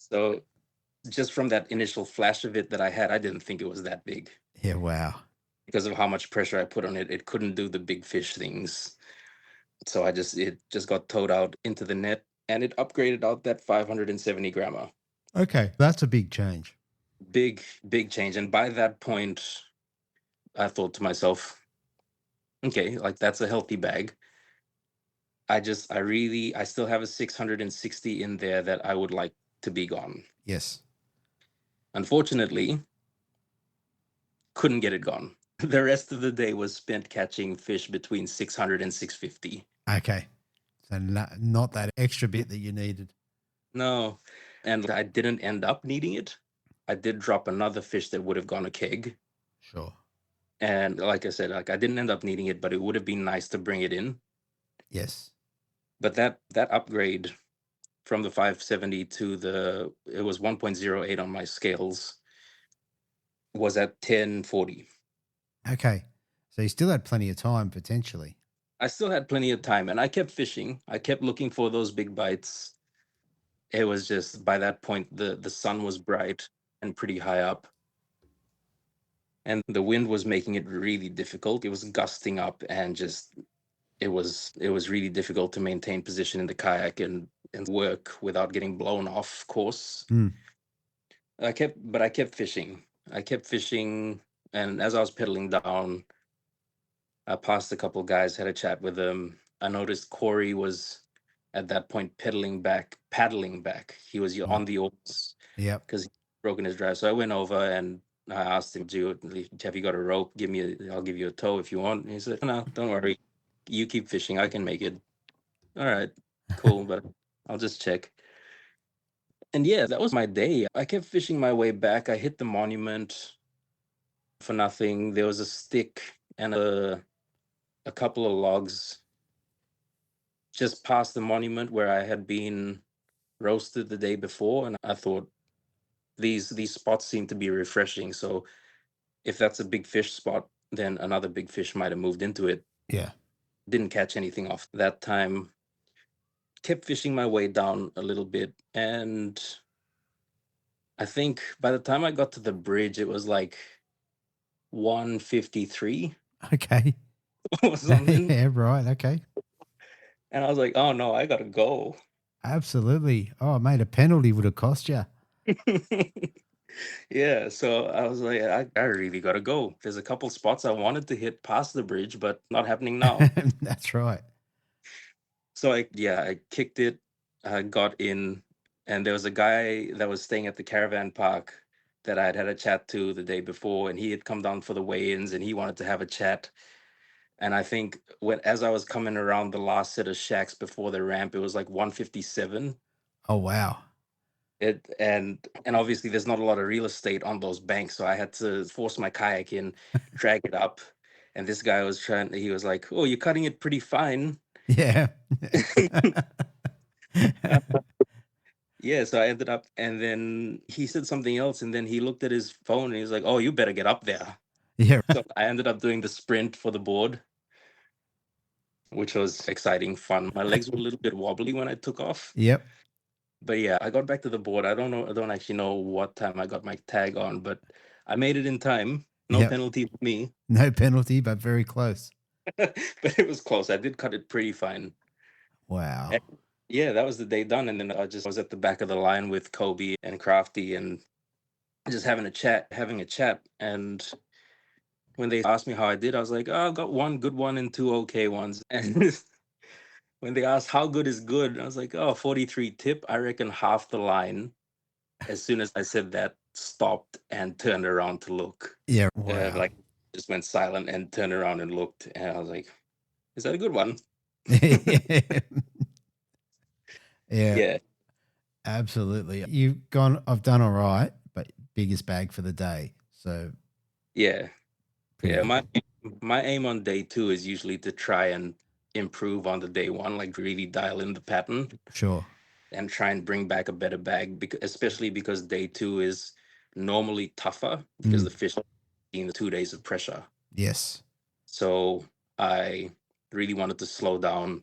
So just from that initial flash of it that I had, I didn't think it was that big. Yeah, wow. Because of how much pressure I put on it, it couldn't do the big fish things. So it just got towed out into the net and it upgraded out that 570 grammer. Okay, that's a big change. Big change. And by that point, I thought to myself, okay, like that's a healthy bag. I still have a 660 in there that I would like to be gone. Yes. Unfortunately, couldn't get it gone. The rest of the day was spent catching fish between 600 and 650. Okay. So not that extra bit that you needed. No. And I didn't end up needing it. I did drop another fish that would have gone a keg. Sure. And like I said, I didn't end up needing it, but it would have been nice to bring it in. Yes. But that upgrade from the 570 to it was 1.08 on my scales was at 1040. Okay. So you still had plenty of time potentially. I still had plenty of time and I kept fishing. I kept looking for those big bites. It was just by that point, the sun was bright and pretty high up. And the wind was making it really difficult. It was gusting up and just it was really difficult to maintain position in the kayak and work without getting blown off course. I kept fishing. And as I was pedaling down, I passed a couple of guys, had a chat with them. I noticed Corey was at that point paddling back. He was on the oars. Yeah. Because he'd broken his drive. So I went over and I asked him, have you got a rope? I'll give you a tow if you want. And he said, no, don't worry. You keep fishing. I can make it. All right, cool. But I'll just check. And yeah, that was my day. I kept fishing my way back. I hit the monument for nothing. There was a stick and a couple of logs just past the monument where I had been roasted the day before. And I thought these spots seem to be refreshing. So if that's a big fish spot, then another big fish might have moved into it. Yeah. Didn't catch anything off that time. Kept fishing my way down a little bit. And I think by the time I got to the bridge, it was like 153. Okay. Or something. Yeah, right. Okay. And I was like, oh no, I gotta go. Absolutely. Oh, mate, a penalty would have cost you. Yeah, so I was like, I really gotta go. There's a couple spots I wanted to hit past the bridge, but not happening now. That's right. So I kicked it, I got in, and there was a guy that was staying at the caravan park that I'd had a chat to the day before, and he had come down for the weigh-ins and he wanted to have a chat. And I think as I was coming around the last set of shacks before the ramp, it was like 157. Oh, wow. And obviously there's not a lot of real estate on those banks, so I had to force my kayak in, drag it up. And this guy he was like, oh, you're cutting it pretty fine. Yeah. Yeah, so I ended up, and then he said something else, and then he looked at his phone and he was like, oh, you better get up there. Yeah. So I ended up doing the sprint for the board, which was exciting, fun. My legs were a little bit wobbly when I took off. Yep. But yeah, I got back to the board. I don't actually know what time I got my tag on, but I made it in time. No Yep. penalty for me. No penalty, but very close. But it was close. I did cut it pretty fine. Wow. And yeah, that was the day done. And then I was at the back of the line with Kobi and Crafty and just having a chat. And when they asked me how I did, I was like, oh, I got one good one and two okay ones. And when they asked how good is good, I was like, oh, 43 tip. I reckon half the line, as soon as I said that, stopped and turned around to look. Yeah. Wow. Like just went silent and turned around and looked. And I was like, is that a good one? Yeah. Absolutely. You've gone, I've done all right, but biggest bag for the day. So yeah. pretty Yeah. good. My aim on day 2 is usually to try and improve on the day 1, like really dial in the pattern. Sure. And try and bring back a better bag, especially because day 2 is normally tougher because the fish are in the 2 days of pressure. Yes. So I really wanted to slow down.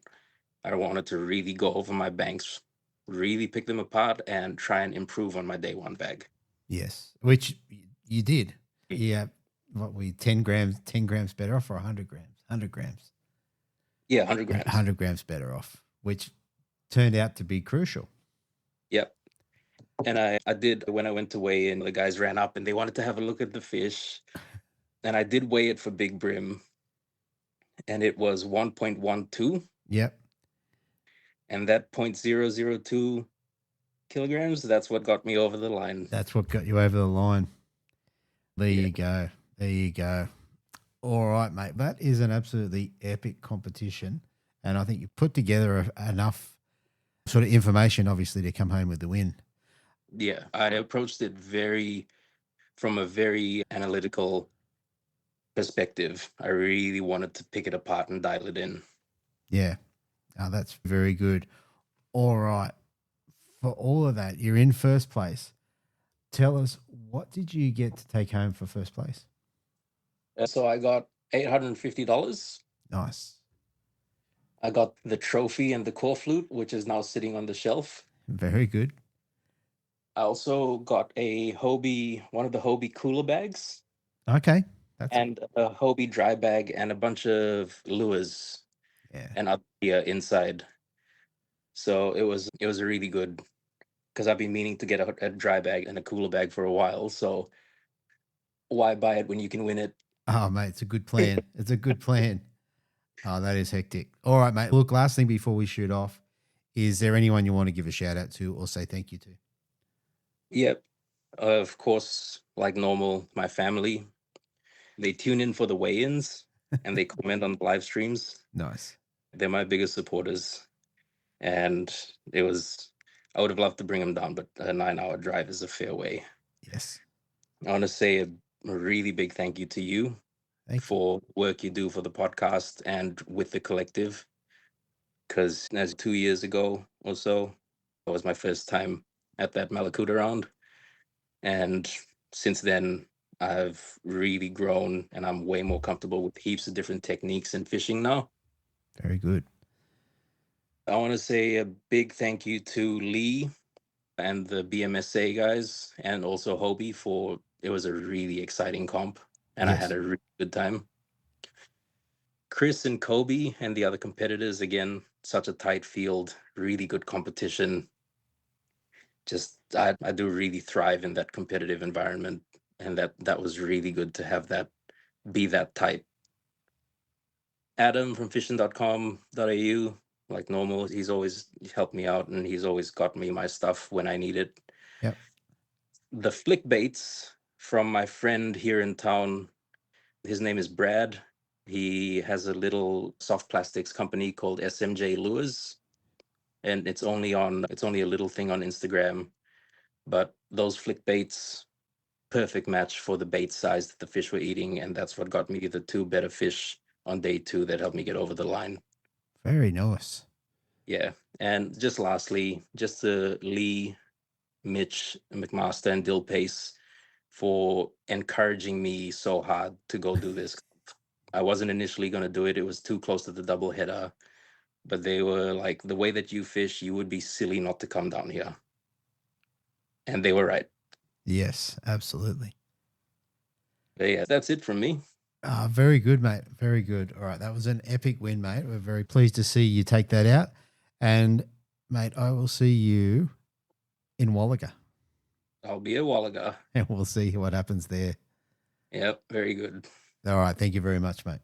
I wanted to really go over my banks, really pick them apart, and try and improve on my day 1 bag. Yes, which you did. Yeah. What 10 grams better off, or 100 grams? 100 grams. Yeah, 100 grams. 100 grams better off, which turned out to be crucial. Yep. And I did, when I went to weigh in, the guys ran up and they wanted to have a look at the fish. And I did weigh it for big brim. And it was 1.12. Yep. And that 0.002 kilograms, that's what got me over the line. That's what got you over the line. There you go. There you go. All right, mate. That is an absolutely epic competition. And I think you put together enough sort of information, obviously, to come home with the win. Yeah, I approached it from a very analytical perspective. I really wanted to pick it apart and dial it in. Yeah. Oh, that's very good. All right. For all of that, you're in first place. Tell us, what did you get to take home for first place? So I got $850. Nice. I got the trophy and the core flute, which is now sitting on the shelf. Very good. I also got one of the Hobie cooler bags. Okay. And a Hobie dry bag and a bunch of lures. Yeah. And up here inside. So it was a really good, because I've been meaning to get a dry bag and a cooler bag for a while. So why buy it when you can win it? Oh, mate, it's a good plan. It's a good plan. Oh, that is hectic. All right, mate. Look, last thing before we shoot off, is there anyone you want to give a shout out to or say thank you to? Yep. Of course, like normal, my family. They tune in for the weigh-ins and they comment on the live streams. Nice. They're my biggest supporters. And I would have loved to bring them down, but a 9-hour drive is a fair way. Yes. I want to say a really big thank you to you for work you do for the podcast and with the collective. Because as 2 years ago or so, that was my first time at that Malakuta round. And since then, I've really grown and I'm way more comfortable with heaps of different techniques in fishing now. Very good. I want to say a big thank you to Lee and the BMSA guys and also Hobie it was a really exciting comp and I had a really good time. Chris and Kobi and the other competitors, again, such a tight field, really good competition. Just I do really thrive in that competitive environment, and that was really good to have that be that tight. Adam from fishing.com.au, like normal, he's always helped me out and he's always got me my stuff when I need it. Yep. The flick baits from my friend here in town, his name is Brad. He has a little soft plastics company called SMJ Lures, and it's only a little thing on Instagram. But those flick baits, perfect match for the bait size that the fish were eating, and that's what got me the 2 better fish on day 2 that helped me get over the line. Very nice. Yeah, and just lastly, just to Lee, Mitch, McMaster, and Dill Pace for encouraging me so hard to go do this. I wasn't initially going to do it. It was too close to the double header, but they were like, the way that you fish, you would be silly not to come down here. And they were right. Yes, absolutely. But yeah, that's it from me. Very good, mate. Very good. All right, that was an epic win, mate. We're very pleased to see you take that out. And, mate, I will see you in Wallaga. I'll be a Wallaga. And we'll see what happens there. Yep, very good. All right, thank you very much, mate.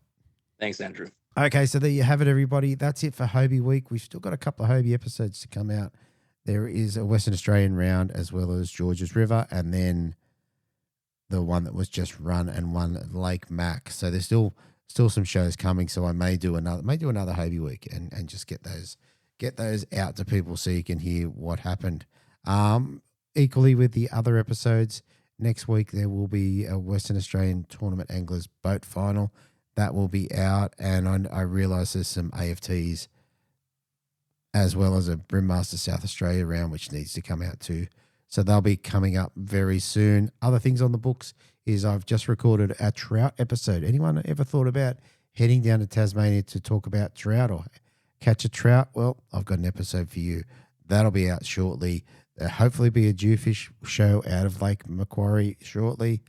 Thanks, Andrew. Okay, so there you have it, everybody. That's it for Hobie Week. We've still got a couple of Hobie episodes to come out. There is a Western Australian round as well as Georges River, and then the one that was just run and won at Lake Mac. So there's still some shows coming. So I may do another Hobie Week and just get those out to people so you can hear what happened. Equally with the other episodes, next week there will be a Western Australian Tournament Anglers Boat Final. That will be out, and I realise there's some AFTs as well as a Brimmaster South Australia round which needs to come out too. So they'll be coming up very soon. Other things on the books is I've just recorded a trout episode. Anyone ever thought about heading down to Tasmania to talk about trout or catch a trout? Well, I've got an episode for you. That'll be out shortly. There'll hopefully be a jewfish show out of Lake Macquarie shortly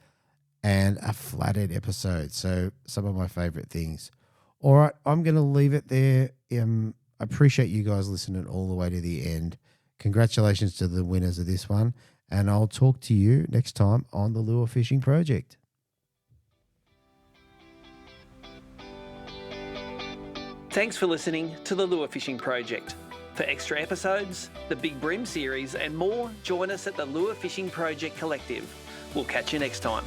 and a flathead episode. So some of my favourite things. All right, I'm going to leave it there. I appreciate you guys listening all the way to the end. Congratulations to the winners of this one, and I'll talk to you next time on the Lure Fishing Project. Thanks for listening to the Lure Fishing Project. For extra episodes, the Big Brim series and more, join us at the Lure Fishing Project Collective. We'll catch you next time.